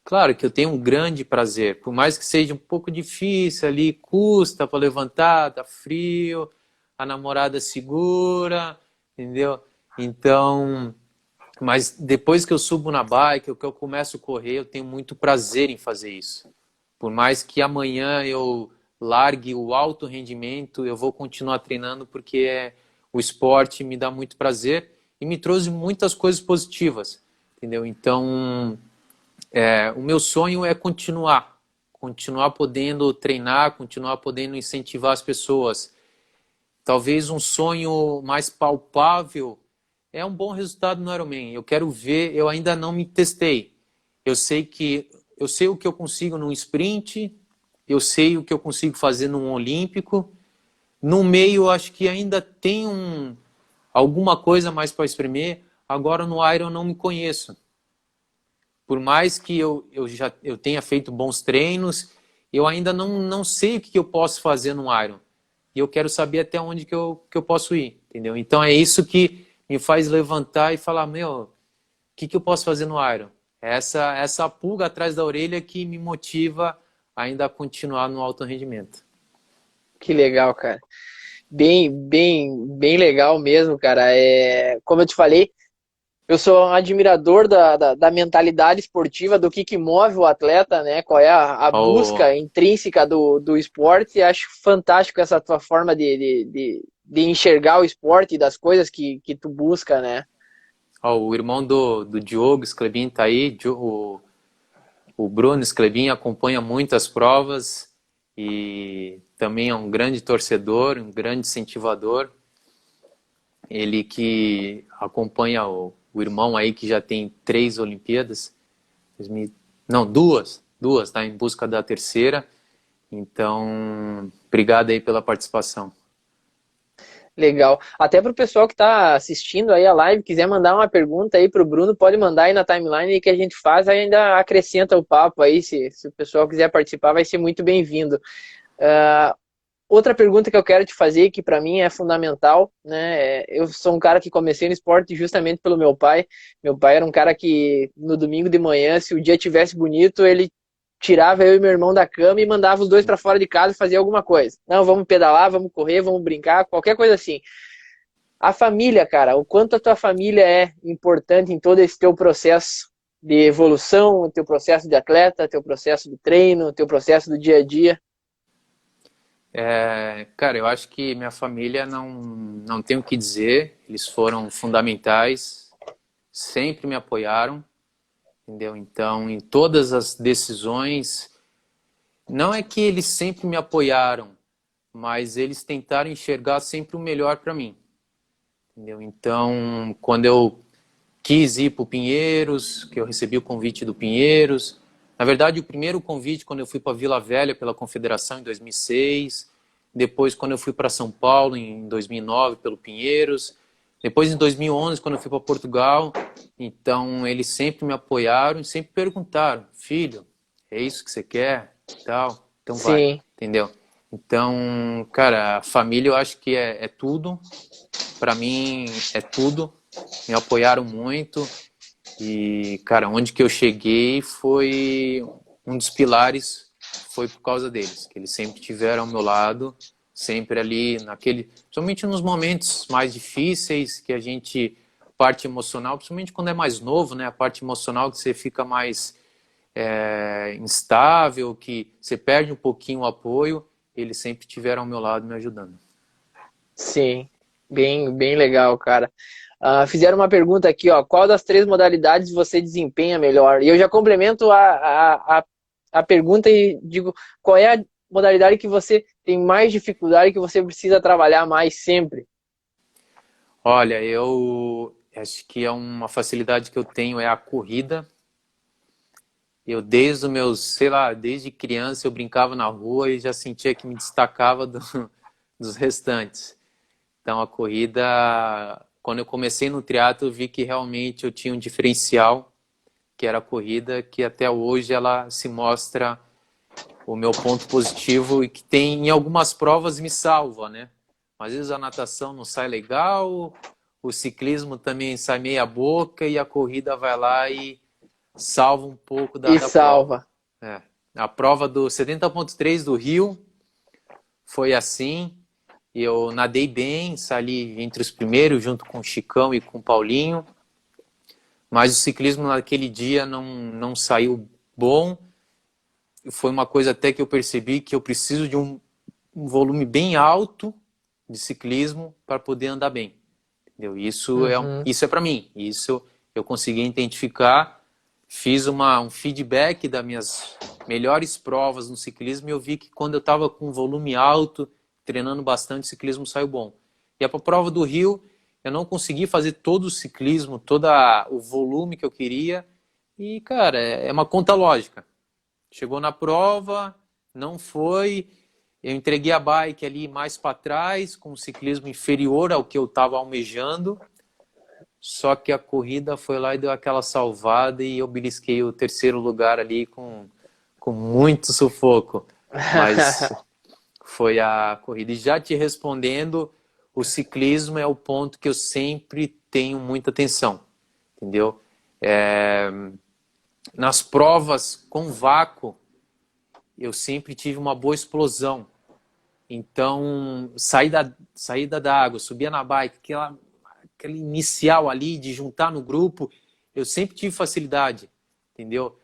Claro que eu tenho um grande prazer, por mais que seja um pouco difícil ali, custa para levantar, tá frio, a namorada segura, entendeu? Então, mas depois que eu subo na bike, que eu começo a correr, eu tenho muito prazer em fazer isso. Por mais que amanhã eu largue o alto rendimento, eu vou continuar treinando porque o esporte me dá muito prazer e me trouxe muitas coisas positivas, entendeu? Então, o meu sonho é continuar podendo treinar, continuar podendo incentivar as pessoas. Talvez um sonho mais palpável é um bom resultado no Ironman. Eu quero ver, eu ainda não me testei. Eu sei o que eu consigo num sprint, eu sei o que eu consigo fazer num olímpico. No meio, eu acho que ainda tem alguma coisa mais para espremer. Agora no Iron eu não me conheço. Por mais que eu tenha feito bons treinos, eu ainda não sei o que eu posso fazer no Iron. E eu quero saber até onde que eu posso ir, entendeu? Então é isso que me faz levantar e falar, meu, que eu posso fazer no Iron? Essa pulga atrás da orelha que me motiva ainda a continuar no alto rendimento. Que legal, cara. Bem legal mesmo, cara. Como eu te falei, eu sou um admirador da mentalidade esportiva, do que move o atleta, né? Qual é a Ó, busca intrínseca do esporte. E acho fantástico essa tua forma de enxergar o esporte e das coisas que tu busca, né? o irmão do Diogo Sclebin tá aí, o Bruno Sclebin acompanha muitas provas e também é um grande torcedor, um grande incentivador. Ele que acompanha o irmão aí que já tem 3 Olimpíadas, 2000 não, duas, tá em busca da terceira. Então, obrigado aí pela participação. Legal. Até para o pessoal que está assistindo aí a live, quiser mandar uma pergunta aí para o Bruno, pode mandar aí na timeline que a gente faz, ainda acrescenta o papo aí. Se o pessoal quiser participar, vai ser muito bem-vindo. Outra pergunta que eu quero te fazer, que para mim é fundamental, né? Eu sou um cara que comecei no esporte justamente pelo meu pai. Meu pai era um cara que no domingo de manhã, se o dia tivesse bonito, ele tirava eu e meu irmão da cama e mandava os dois para fora de casa fazer alguma coisa. Não, vamos pedalar, vamos correr, vamos brincar, qualquer coisa assim. A família, cara, o quanto a tua família é importante em todo esse teu processo de evolução, teu processo de atleta, teu processo de treino, teu processo do dia a dia. Cara, eu acho que minha família não tem o que dizer, eles foram fundamentais, sempre me apoiaram, entendeu? Então, em todas as decisões, não é que eles sempre me apoiaram, mas eles tentaram enxergar sempre o melhor para mim, entendeu? Então, quando eu quis ir para o Pinheiros, que eu recebi o convite do Pinheiros. Na verdade, o primeiro convite quando eu fui para Vila Velha pela Confederação em 2006. Depois, quando eu fui para São Paulo em 2009 pelo Pinheiros. Depois, em 2011, quando eu fui para Portugal. Então, eles sempre me apoiaram e sempre perguntaram: filho, é isso que você quer? Tal. Então vai, Sim, entendeu? Então, cara, a família eu acho que é tudo. Para mim é tudo. Me apoiaram muito e, cara, onde que eu cheguei foi um dos pilares, foi por causa deles, que eles sempre tiveram ao meu lado, sempre ali naquele, principalmente nos momentos mais difíceis que a gente, parte emocional, principalmente quando é mais novo, né, a parte emocional que você fica mais instável, que você perde um pouquinho o apoio, eles sempre tiveram ao meu lado me ajudando. Sim, bem legal, cara. Fizeram uma pergunta aqui, ó. Qual das três modalidades você desempenha melhor? E eu já complemento a pergunta e digo, qual é a modalidade que você tem mais dificuldade, que você precisa trabalhar mais sempre? Olha, eu acho que é uma facilidade que eu tenho é a corrida. Eu desde os meus, sei lá, desde criança eu brincava na rua e já sentia que me destacava dos restantes. Então a corrida, quando eu comecei no triatlo, eu vi que realmente eu tinha um diferencial, que era a corrida, que até hoje ela se mostra o meu ponto positivo e que tem em algumas provas me salva, né? Às vezes a natação não sai legal, o ciclismo também sai meia boca e a corrida vai lá e salva um pouco E da prova. salva. É. A prova do 70.3 do Rio foi assim. Eu nadei bem, saí entre os primeiros, junto com o Chicão e com o Paulinho. Mas o ciclismo naquele dia não saiu bom. Foi uma coisa até que eu percebi que eu preciso de um volume bem alto de ciclismo para poder andar bem. Entendeu? Uhum. Isso é para mim. Isso eu consegui identificar. Fiz um feedback das minhas melhores provas no ciclismo e eu vi que quando eu estava com volume alto, treinando bastante, o ciclismo saiu bom. E a prova do Rio, eu não consegui fazer todo o ciclismo, todo o volume que eu queria. E, cara, é uma conta lógica. Chegou na prova, não foi. Eu entreguei a bike ali mais para trás, com um ciclismo inferior ao que eu estava almejando. Só que a corrida foi lá e deu aquela salvada e eu belisquei o terceiro lugar ali com muito sufoco. Mas foi a corrida. E já te respondendo, o ciclismo é o ponto que eu sempre tenho muita atenção, entendeu? Nas provas com vácuo, eu sempre tive uma boa explosão. Então, saída da água, subia na bike, aquele inicial ali de juntar no grupo, eu sempre tive facilidade, entendeu?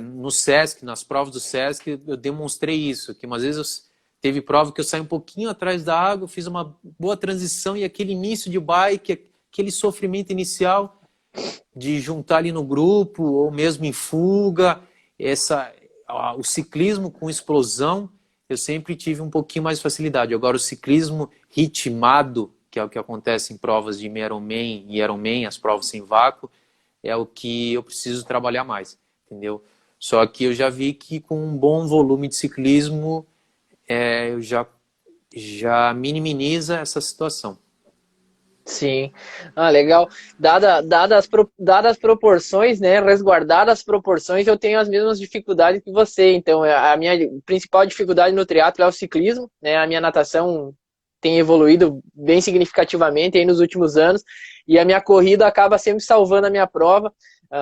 No Sesc, nas provas do Sesc, eu demonstrei isso, que umas vezes teve prova que eu saí um pouquinho atrás da água, fiz uma boa transição e aquele início de bike, aquele sofrimento inicial de juntar ali no grupo ou mesmo em fuga, o ciclismo com explosão, eu sempre tive um pouquinho mais de facilidade. Agora, o ciclismo ritmado, que é o que acontece em provas de Ironman e Ironman, as provas sem vácuo, é o que eu preciso trabalhar mais, entendeu? Só que eu já vi que com um bom volume de ciclismo, eu já minimiza essa situação. Sim. Legal. Dadas as proporções, né? Resguardadas as proporções, eu tenho as mesmas dificuldades que você. Então, a minha principal dificuldade no triatlo é o ciclismo, né? A minha natação tem evoluído bem significativamente aí nos últimos anos e a minha corrida acaba sempre salvando a minha prova.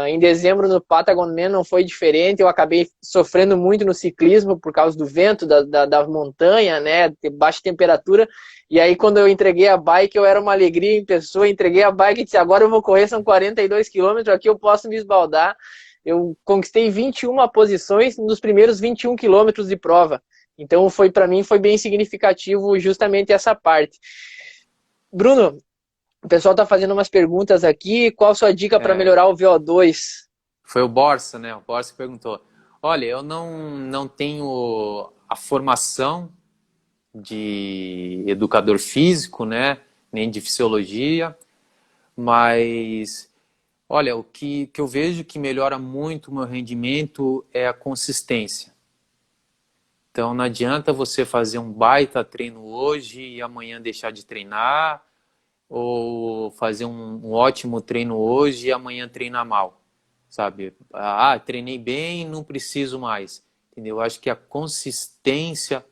Em dezembro no Patagon Man não foi diferente, eu acabei sofrendo muito no ciclismo por causa do vento, da montanha, né? De baixa temperatura. E aí, quando eu entreguei a bike, eu era uma alegria em pessoa. Entreguei a bike e disse: agora eu vou correr, são 42 quilômetros, aqui eu posso me esbaldar. Eu conquistei 21 posições nos primeiros 21 quilômetros de prova. Então, para mim, foi bem significativo justamente essa parte. Bruno, o pessoal está fazendo umas perguntas aqui. Qual a sua dica para É, melhorar o VO2? Foi o Borsa, né? O Borsa que perguntou. Olha, eu não tenho a formação de educador físico, né? Nem de fisiologia, mas olha, que eu vejo que melhora muito o meu rendimento é a consistência. Então não adianta você fazer um baita treino hoje e amanhã deixar de treinar, ou fazer um ótimo treino hoje e amanhã treinar mal, sabe? Treinei bem, não preciso mais, entendeu? Eu acho que a consistência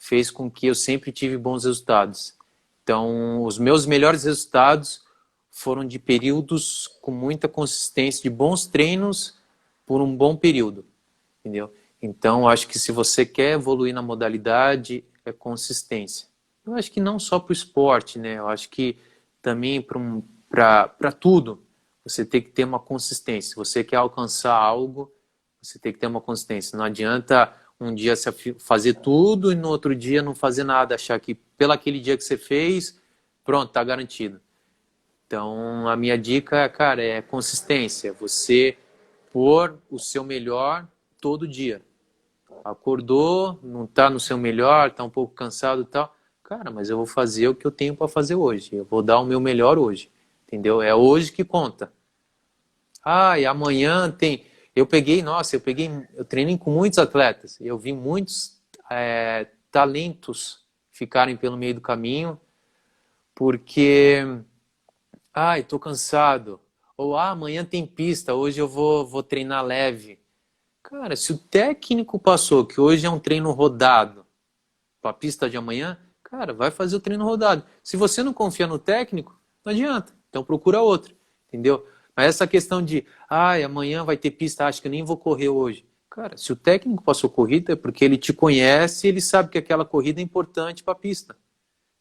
fez com que eu sempre tive bons resultados. Então, os meus melhores resultados foram de períodos com muita consistência, de bons treinos por um bom período, entendeu? Então, acho que se você quer evoluir na modalidade, é consistência. Eu acho que não só para o esporte, né? Eu acho que também para tudo, você tem que ter uma consistência. Se você quer alcançar algo, você tem que ter uma consistência. Não adianta um dia você fazer tudo e no outro dia não fazer nada, achar que pelo aquele dia que você fez, pronto, está garantido. Então, a minha dica, cara, é consistência. Você pôr o seu melhor todo dia. Acordou, não está no seu melhor, está um pouco cansado e tal. Cara, mas eu vou fazer o que eu tenho para fazer hoje. Eu vou dar o meu melhor hoje. Entendeu? É hoje que conta. Ah, e amanhã tem... Eu treinei com muitos atletas. Eu vi muitos talentos ficarem pelo meio do caminho porque... Ai, tô cansado. Ou, amanhã tem pista, hoje eu vou treinar leve. Cara, se o técnico passou que hoje é um treino rodado para a pista de amanhã, cara, vai fazer o treino rodado. Se você não confia no técnico, não adianta. Então procura outro, entendeu? Mas essa questão de, amanhã vai ter pista, acho que eu nem vou correr hoje. Cara, se o técnico passou corrida é porque ele te conhece e ele sabe que aquela corrida é importante para a pista.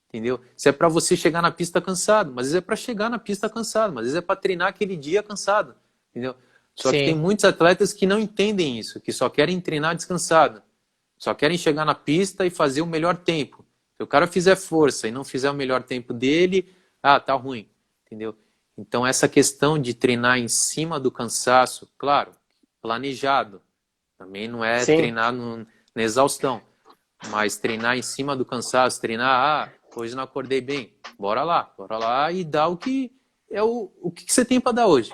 Entendeu? Se é para você chegar na pista cansado, mas às vezes é para chegar na pista cansado, mas às vezes é para treinar aquele dia cansado, entendeu? Só que tem Sim. muitos atletas que não entendem isso, que só querem treinar descansado, só querem chegar na pista e fazer o melhor tempo. Se o cara fizer força e não fizer o melhor tempo dele, tá ruim, entendeu? Então essa questão de treinar em cima do cansaço, claro, planejado, também não é Sim. treinar na exaustão, mas treinar em cima do cansaço, treinar, hoje não acordei bem, bora lá e dá o que é o que você tem para dar hoje.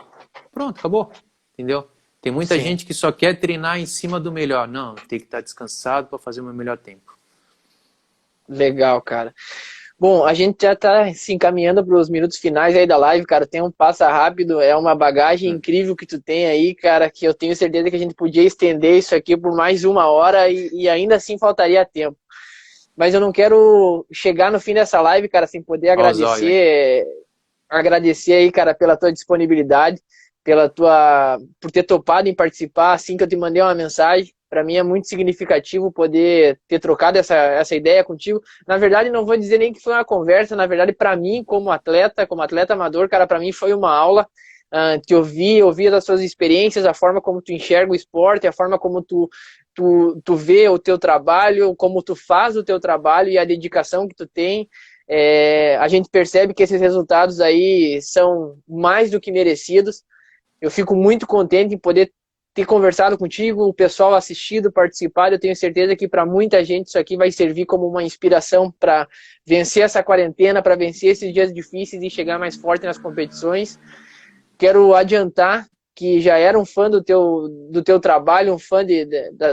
Pronto, acabou, entendeu? Tem muita Sim. gente que só quer treinar em cima do melhor. Não, tem que estar descansado para fazer o meu melhor tempo. Legal, cara. Bom, a gente já está se encaminhando para os minutos finais aí da live, cara. O tempo passa rápido, é uma bagagem incrível que tu tem aí, cara, que eu tenho certeza que a gente podia estender isso aqui por mais 1 hora e ainda assim faltaria tempo. Mas eu não quero chegar no fim dessa live, cara, sem poder Olha os olhos, hein? agradecer aí, cara, pela tua disponibilidade, por ter topado em participar assim que eu te mandei uma mensagem. Para mim é muito significativo poder ter trocado essa ideia contigo. Na verdade, não vou dizer nem que foi uma conversa, na verdade, para mim, como atleta amador, cara, para mim foi uma aula. Te ouvir das suas experiências, a forma como tu enxerga o esporte, a forma como tu vê o teu trabalho, como tu faz o teu trabalho e a dedicação que tu tem. A gente percebe que esses resultados aí são mais do que merecidos. Eu fico muito contente em poder ter conversado contigo, o pessoal assistido, participado. Eu tenho certeza que para muita gente isso aqui vai servir como uma inspiração para vencer essa quarentena, para vencer esses dias difíceis e chegar mais forte nas competições. Quero adiantar que já era um fã do teu trabalho, um fã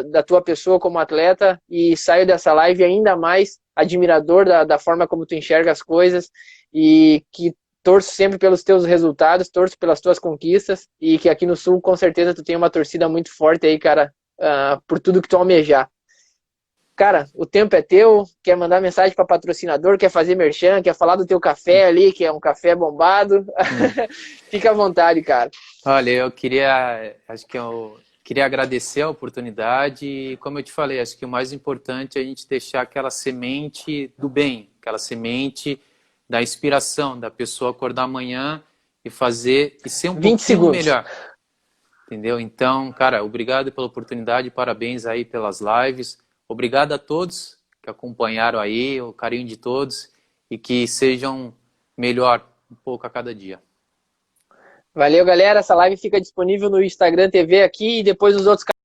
da tua pessoa como atleta e saio dessa live ainda mais admirador da forma como tu enxerga as coisas e que torço sempre pelos teus resultados, torço pelas tuas conquistas e que aqui no Sul com certeza tu tem uma torcida muito forte aí, cara, por tudo que tu almejar. Cara, o tempo é teu, quer mandar mensagem para patrocinador, quer fazer merchan, quer falar do teu café ali, que é um café bombado. Fica à vontade, cara. Olha, eu queria agradecer a oportunidade e, como eu te falei, acho que o mais importante é a gente deixar aquela semente do bem, aquela semente da inspiração, da pessoa acordar amanhã e fazer e ser um 20 pouquinho segundos. melhor, entendeu? Então, cara, obrigado pela oportunidade, parabéns aí pelas lives, obrigado a todos que acompanharam aí, o carinho de todos e que sejam melhor um pouco a cada dia. Valeu, galera. Essa live fica disponível no Instagram TV aqui e depois nos outros